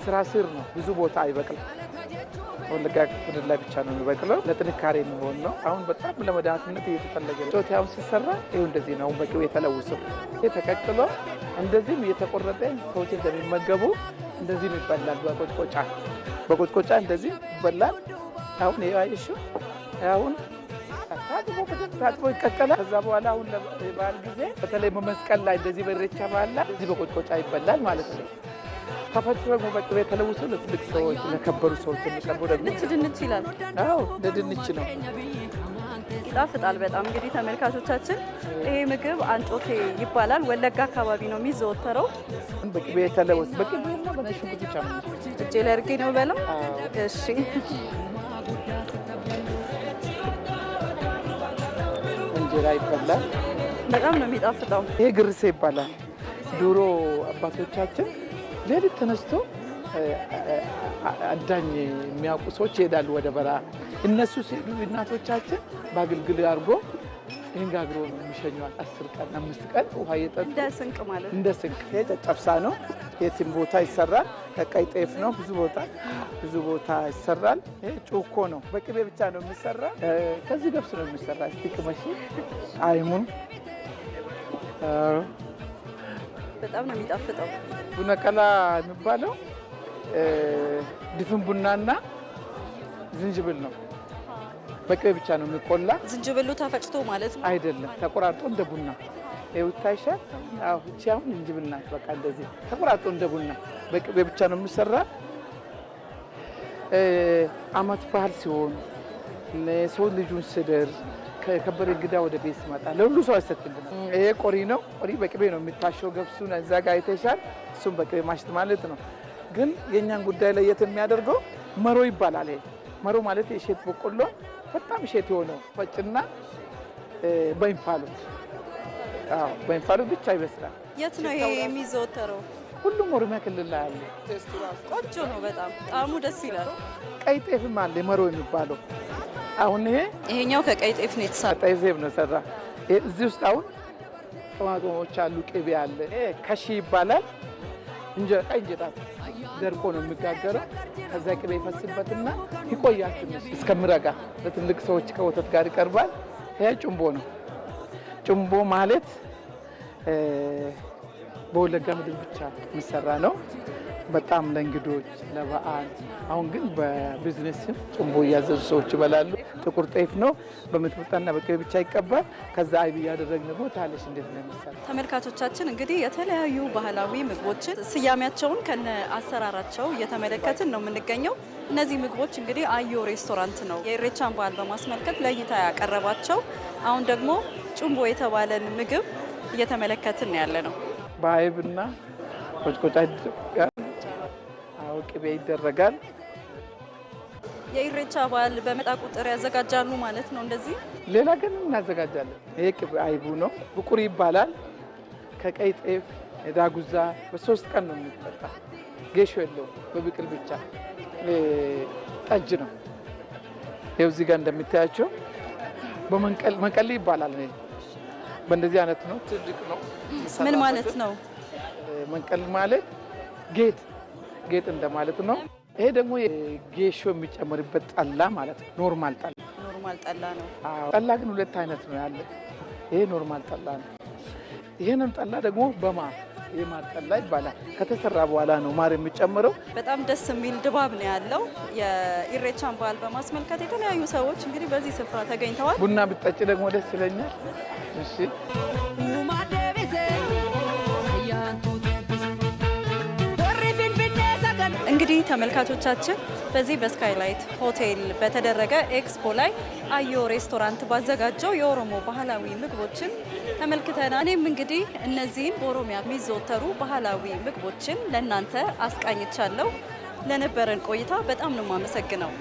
ስራ ስር ነው፣ ብዙ ቦታ አይበቅልም። ወለጋ ክልል ላይ ብቻ ነው የሚበቅለው። ለጥንካሬ የሚሆን ነው። አሁን በጣም ለመድኃኒትነት እየተፈለገ ነው። ጮቴ አሁን ሲሰራ ይኸው እንደዚህ ነው። በቂው የተለውሶ ተቀቅሎ እንደዚህም እየተቆረጠ ሰዎች እንደሚመገቡ እንደዚህም ይበላል። በቆጭቆጫ እንደዚህ ይበላል። አሁን ይዋይሹ አሁን ታጥቦ ይቀቀላል። ከዛ በኋላ አሁን ለበዓል ጊዜ በተለይ በመስቀል ላይ እንደዚህ በኢሬቻ በዓል ላይ እንደዚህ በቆጭቆጫ ይበላል ማለት ነው። ተፈጥሮ በቅቤ ተለውሶ ለትልቅ ሰዎች ለከበሩ ሰዎች የሚቀርቡ ደግሞ ድንች ይላል። አዎ እንደ ድንች ነው። ይጣፍጣል በጣም። እንግዲህ ተመልካቾቻችን ይሄ ምግብ አንጮቴ ይባላል። ወለጋ አካባቢ ነው የሚዘወተረው። በቅቤ ተለውሶ በቅቤና በነጭ ሽንኩርት ብቻ ነው። እጄ ላይ አድርጌ ነው በለው። እሺ እንጀራ ይበላል። በጣም ነው የሚጣፍጠው። ይሄ ግርሴ ይባላል። ድሮ አባቶቻችን ሌሊት ተነስቶ አዳኝ የሚያውቁ ሰዎች ይሄዳሉ ወደ በረሃ። እነሱ ሲሄዱ እናቶቻችን በአገልግል አድርጎ ይህን ጋግሮ ነው የሚሸኘዋል። 10 ቀን 5 ቀን ውሃ እየጠጡ እንደ ስንቅ ማለት እንደ ስንቅ። ይሄ ጨጨብሳ ነው። የትም ቦታ ይሰራል። ከቀይ ጤፍ ነው። ብዙ ቦታ ይሰራል። ይሄ ጩኮ ነው። በቅቤ ብቻ ነው የሚሰራ። ከዚህ ገብስ ነው የሚሰራ። እስቲ ቅመሺ። አይሙን በጣም ነው የሚጣፍጠው። ቡነቀላ የሚባለው ድፍን ቡናና ዝንጅብል ነው። በቅቤ ብቻ ነው የሚቆላ። ዝንጅብሉ ተፈጭቶ ማለት ነው አይደለም፣ ተቆራርጦ እንደ ቡና ይታይሻል። አዎ እቺ አሁን ዝንጅብል ናት። በቃ እንደዚህ ተቆራርጦ እንደ ቡና በቅቤ ብቻ ነው የሚሰራ። አመት ባህል ሲሆን ሰው ልጁን ስድር ከከበረ እንግዳ ወደ ቤት ሲመጣ ለሁሉ ሰው አይሰጥም። ይሄ ቆሪ ነው። ቆሪ በቅቤ ነው የሚታሸው። ገብሱን እዛ ጋር አይተሻል። እሱም በቅቤ ማሽት ማለት ነው። ግን የእኛን ጉዳይ ለየት የሚያደርገው መሮ ይባላል። ይሄ መሮ ማለት የእሸት በቆሎ በጣም እሸት የሆነው ፈጭና በእንፋሎት በእንፋሎት ብቻ ይበስላል። የት ነው ይሄ የሚዘወተረው? ሁሉም ኦሮሚያ ክልል ላይ አለ። ቆንጆ ነው በጣም ጣዕሙ ደስ ይላል። ቀይ ጤፍም አለ መሮ የሚባለው። አሁን ይሄኛው ከቀይ ጤፍ ነው የተሰራ። ቀይ ጤፍ ነው የተሰራ። እዚህ ውስጥ አሁን ቅመሞች አሉ፣ ቅቤ አለ። ከሺ ይባላል። ቀይ እንጀራ ደርቆ ነው የሚጋገረው። ከዛ ቅቤ ይፈስበትና ይቆያል ትንሽ እስከሚረጋ። ለትልቅ ሰዎች ከወተት ጋር ይቀርባል። ይሄ ጩምቦ ነው። ጩምቦ ማለት በወለጋ ምድር ብቻ የሚሰራ ነው። በጣም ለእንግዶች ለበዓል። አሁን ግን በቢዝነስም ጩምቦ እያዘዙ ሰዎች ይበላሉ። ጥቁር ጤፍ ነው። በምጥምጣና በቅቤ ብቻ ይቀባል። ከዛ አይብ እያደረግን ነው። ታለሽ እንዴት ነው የሚሰራ? ተመልካቾቻችን እንግዲህ የተለያዩ ባህላዊ ምግቦችን ስያሜያቸውን ከነ አሰራራቸው እየተመለከትን ነው የምንገኘው። እነዚህ ምግቦች እንግዲህ አዮ ሬስቶራንት ነው የኢሬቻን በዓል በማስመልከት ለእይታ ያቀረባቸው። አሁን ደግሞ ጩምቦ የተባለን ምግብ እየተመለከትን ያለ ነው። በአይብና ቆጭቆጫ ቅቤ ይደረጋል። የኢሬቻ በዓል በመጣ ቁጥር ያዘጋጃሉ ማለት ነው እንደዚህ? ሌላ ግን እናዘጋጃለን። ይሄ ቅቤ አይቡ ነው። ብቁር ይባላል። ከቀይ ጤፍ የዳጉዛ በ3 ቀን ነው የሚጠጣ። ጌሾ የለውም፣ በብቅል ብቻ። ጠጅ ነው። ይኸው እዚህ ጋር እንደሚታያቸው መንቀል ይባላል። በእንደዚህ አይነት ነው። ትልቅ ነው። ምን ማለት ነው መንቀል ማለት? ጌጥ እንደማለት ነው። ይሄ ደግሞ ጌሾ የሚጨመርበት ጠላ ማለት ነው። ኖርማል ጠላ ነው። ጠላ ግን 2 አይነት ነው ያለ። ይሄ ኖርማል ጠላ ነው። ይሄንን ጠላ ደግሞ በማር የማር ጠላ ይባላል። ከተሰራ በኋላ ነው ማር የሚጨምረው። በጣም ደስ የሚል ድባብ ነው ያለው። የኢሬቻን በዓል በማስመልከት የተለያዩ ሰዎች እንግዲህ በዚህ ስፍራ ተገኝተዋል። ቡና ብጠጪ ደግሞ ደስ ይለኛል። እሺ እንግዲህ እንግዲህ ተመልካቾቻችን በዚህ በስካይላይት ሆቴል በተደረገ ኤክስፖ ላይ አዮ ሬስቶራንት ባዘጋጀው የኦሮሞ ባህላዊ ምግቦችን ተመልክተናል። እኔም እንግዲህ እነዚህን በኦሮሚያ የሚዘወተሩ ባህላዊ ምግቦችን ለእናንተ አስቃኝቻለሁ። ለነበረን ቆይታ በጣም ነው የማመሰግነው።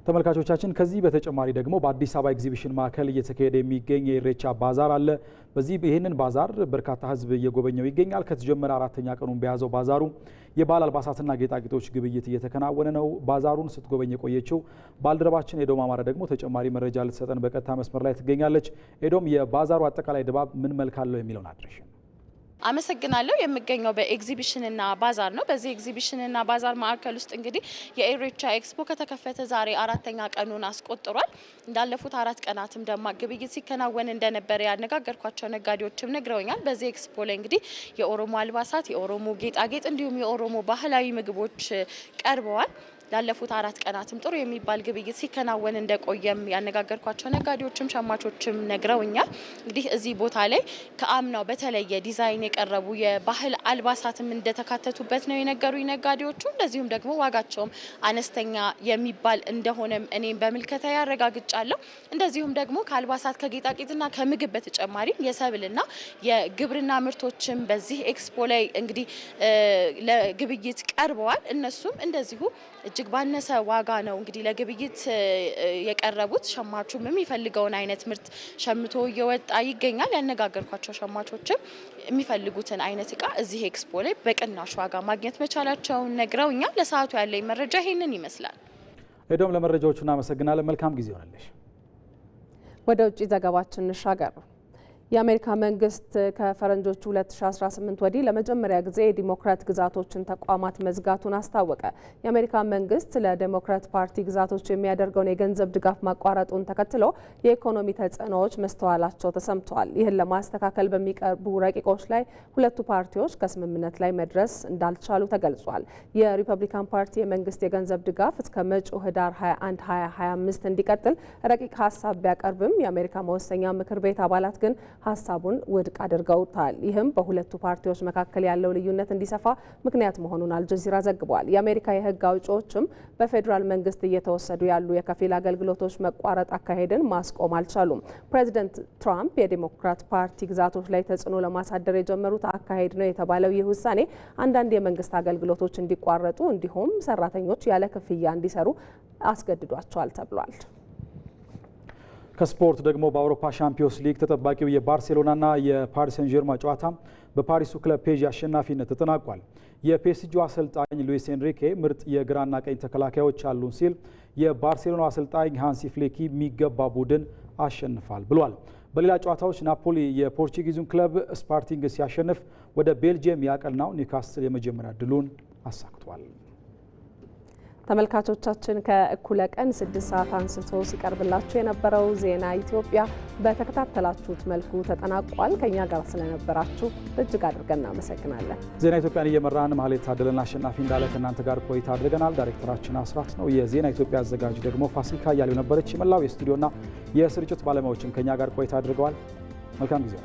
ተመልካቾቻችን ከዚህ በተጨማሪ ደግሞ በአዲስ አበባ ኤግዚቢሽን ማዕከል እየተካሄደ የሚገኝ የኢሬቻ ባዛር አለ። ይህንን ባዛር በርካታ ሕዝብ እየጎበኘው ይገኛል። ከተጀመረ 4ኛ ቀኑን በያዘው ባዛሩ የባህል አልባሳትና ጌጣጌጦች ግብይት እየተከናወነ ነው። ባዛሩን ስትጎበኝ የቆየችው ባልደረባችን ኤዶም አማረ ደግሞ ተጨማሪ መረጃ ልትሰጠን በቀጥታ መስመር ላይ ትገኛለች። ኤዶም፣ የባዛሩ አጠቃላይ ድባብ ምን መልክ አለው የሚለውን አድርሽ። አመሰግናለሁ። የምገኘው በኤግዚቢሽንና ባዛር ነው። በዚህ ኤግዚቢሽንና ባዛር ማዕከል ውስጥ እንግዲህ የኢሬቻ ኤክስፖ ከተከፈተ ዛሬ 4ኛ ቀኑን አስቆጥሯል። እንዳለፉት 4 ቀናትም ደማቅ ግብይት ሲከናወን እንደነበረ ያነጋገርኳቸው ነጋዴዎችም ነግረውኛል። በዚህ ኤክስፖ ላይ እንግዲህ የኦሮሞ አልባሳት፣ የኦሮሞ ጌጣጌጥ እንዲሁም የኦሮሞ ባህላዊ ምግቦች ቀርበዋል። ላለፉት 4 ቀናትም ጥሩ የሚባል ግብይት ሲከናወን እንደቆየም ያነጋገርኳቸው ነጋዴዎችም ሸማቾችም ነግረውኛል። እንግዲህ እዚህ ቦታ ላይ ከአምናው በተለየ ዲዛይን የቀረቡ የባህል አልባሳትም እንደተካተቱበት ነው የነገሩኝ ነጋዴዎቹ። እንደዚሁም ደግሞ ዋጋቸውም አነስተኛ የሚባል እንደሆነም እኔም በምልከታ ያረጋግጫለሁ። እንደዚሁም ደግሞ ከአልባሳት ከጌጣጌጥና ከምግብ በተጨማሪ የሰብልና የግብርና ምርቶችም በዚህ ኤክስፖ ላይ እንግዲህ ለግብይት ቀርበዋል። እነሱም እንደዚሁ እጅግ ባነሰ ዋጋ ነው እንግዲህ ለግብይት የቀረቡት። ሸማቹም የሚፈልገውን አይነት ምርት ሸምቶ እየወጣ ይገኛል። ያነጋገርኳቸው ሸማቾችም የሚፈልጉትን አይነት እቃ እዚህ ኤክስፖ ላይ በቅናሽ ዋጋ ማግኘት መቻላቸውን ነግረውኛል። ለሰዓቱ ያለኝ መረጃ ይሄንን ይመስላል። ኤዶም፣ ለመረጃዎቹ እናመሰግናለን። መልካም ጊዜ ይሆናልሽ። ወደ ውጭ ዘገባችን እንሻገር። የአሜሪካ መንግስት ከፈረንጆቹ 2018 ወዲህ ለመጀመሪያ ጊዜ የዲሞክራት ግዛቶችን ተቋማት መዝጋቱን አስታወቀ። የአሜሪካ መንግስት ለዲሞክራት ፓርቲ ግዛቶች የሚያደርገውን የገንዘብ ድጋፍ ማቋረጡን ተከትሎ የኢኮኖሚ ተጽዕኖዎች መስተዋላቸው ተሰምተዋል። ይህን ለማስተካከል በሚቀርቡ ረቂቆች ላይ ሁለቱ ፓርቲዎች ከስምምነት ላይ መድረስ እንዳልቻሉ ተገልጿል። የሪፐብሊካን ፓርቲ የመንግስት የገንዘብ ድጋፍ እስከ መጪው ህዳር 21 2025 እንዲቀጥል ረቂቅ ሀሳብ ቢያቀርብም የአሜሪካ መወሰኛ ምክር ቤት አባላት ግን ሀሳቡን ውድቅ አድርገውታል። ይህም በሁለቱ ፓርቲዎች መካከል ያለው ልዩነት እንዲሰፋ ምክንያት መሆኑን አልጀዚራ ዘግቧል። የአሜሪካ የህግ አውጪዎችም በፌዴራል መንግስት እየተወሰዱ ያሉ የከፊል አገልግሎቶች መቋረጥ አካሄድን ማስቆም አልቻሉም። ፕሬዚደንት ትራምፕ የዲሞክራት ፓርቲ ግዛቶች ላይ ተጽዕኖ ለማሳደር የጀመሩት አካሄድ ነው የተባለው ይህ ውሳኔ አንዳንድ የመንግስት አገልግሎቶች እንዲቋረጡ እንዲሁም ሰራተኞች ያለ ክፍያ እንዲሰሩ አስገድዷቸዋል ተብሏል። ከስፖርት ደግሞ በአውሮፓ ሻምፒዮንስ ሊግ ተጠባቂው የባርሴሎናና የፓሪስ ሰን ጀርማ ጨዋታ በፓሪሱ ክለብ ፔዥ አሸናፊነት ተጠናቋል። የፒኤስጂው አሰልጣኝ ሉዊስ ኤንሪኬ ምርጥ የግራና ቀኝ ተከላካዮች አሉን ሲል የባርሴሎና አሰልጣኝ ሃንሲ ፍሊክ የሚገባ ቡድን አሸንፋል ብሏል። በሌላ ጨዋታዎች ናፖሊ የፖርቹጊዙን ክለብ ስፓርቲንግ ሲያሸንፍ ወደ ቤልጅየም ያቀናው ኒውካስትል የመጀመሪያ ድሉን አሳክቷል። ተመልካቾቻችን ከእኩለ ቀን 6 ሰዓት አንስቶ ሲቀርብላችሁ የነበረው ዜና ኢትዮጵያ በተከታተላችሁት መልኩ ተጠናቋል። ከኛ ጋር ስለነበራችሁ እጅግ አድርገን እናመሰግናለን። ዜና ኢትዮጵያን እየመራን ማህሌት ታደለና አሸናፊ እንዳለ ከእናንተ ጋር ቆይታ አድርገናል። ዳይሬክተራችን አስራት ነው። የዜና ኢትዮጵያ አዘጋጅ ደግሞ ፋሲካ እያሌው ነበረች። የመላው የስቱዲዮና የስርጭት ባለሙያዎችም ከኛ ጋር ቆይታ አድርገዋል። መልካም ጊዜ